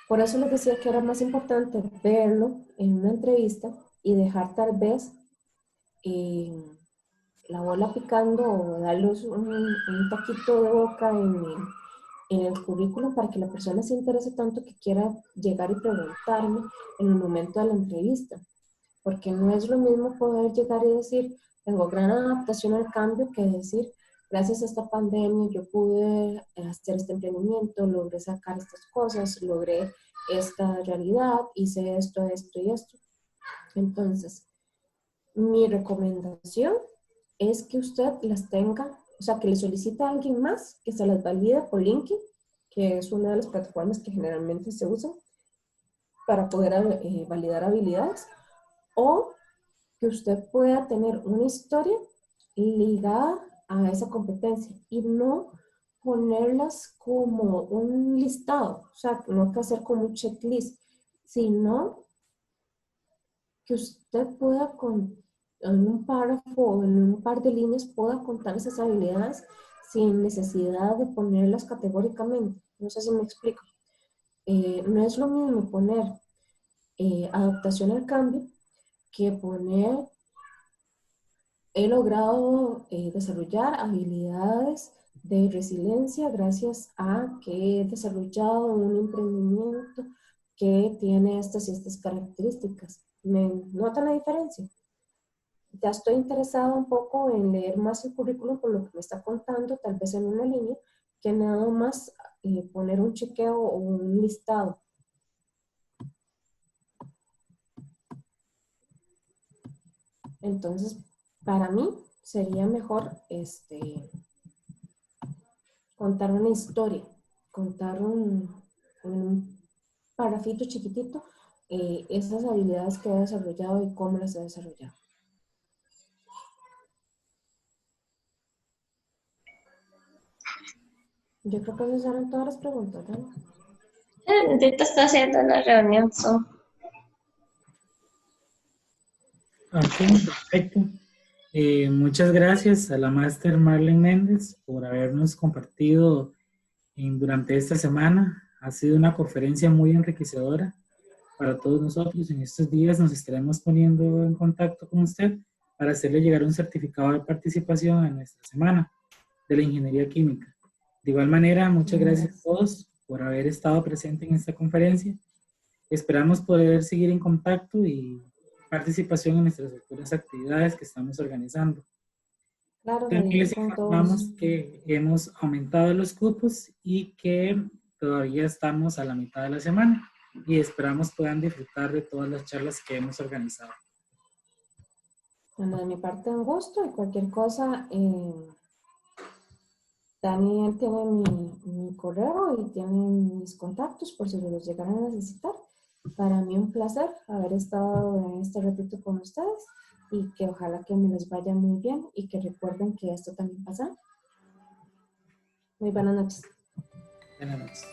Por eso les decía que era más importante verlo en una entrevista y dejar tal vez la bola picando o darles un taquito de boca en el currículum para que la persona se interese tanto que quiera llegar y preguntarme en el momento de la entrevista. Porque no es lo mismo poder llegar y decir, tengo gran adaptación al cambio, que decir, gracias a esta pandemia yo pude hacer este emprendimiento, logré sacar estas cosas, logré esta realidad, hice esto, esto y esto. Entonces, mi recomendación es que usted las tenga, o sea, que le solicite a alguien más que se las valide por LinkedIn, que es una de las plataformas que generalmente se usan para poder validar habilidades, o que usted pueda tener una historia ligada a esa competencia y no ponerlas como un listado, o sea, no que hacer como un checklist, sino que usted pueda en un párrafo o en un par de líneas pueda contar esas habilidades sin necesidad de ponerlas categóricamente. No sé si me explico. No es lo mismo poner adaptación al cambio que poner he logrado desarrollar habilidades de resiliencia gracias a que he desarrollado un emprendimiento que tiene estas y estas características. ¿Me notan la diferencia? Ya estoy interesada un poco en leer más el currículum por lo que me está contando, tal vez en una línea, que nada más poner un chequeo o un listado. Entonces, para mí sería mejor contar una historia, contar un parrafito chiquitito, esas habilidades que he desarrollado y cómo las he desarrollado. Yo creo que esas eran todas las preguntas, ¿no? Ahorita está haciendo la reunión Zoom. Ok, perfecto. Muchas gracias a la máster Marlene Méndez por habernos compartido durante esta semana. Ha sido una conferencia muy enriquecedora para todos nosotros. En estos días nos estaremos poniendo en contacto con usted para hacerle llegar un certificado de participación en nuestra semana de la ingeniería química. De igual manera, muchas gracias a todos por haber estado presentes en esta conferencia. Esperamos poder seguir en contacto y participación en nuestras futuras actividades que estamos organizando. Claro, También les con informamos todos. que hemos aumentado los cupos y que todavía estamos a la mitad de la semana y esperamos puedan disfrutar de todas las charlas que hemos organizado. Bueno, de mi parte un gusto y cualquier cosa Daniel tiene mi correo y tiene mis contactos por si los llegaran a necesitar. Para mí un placer haber estado en este ratito con ustedes y que ojalá que me les vaya muy bien y que recuerden que esto también pasa. Muy buenas noches. Buenas noches.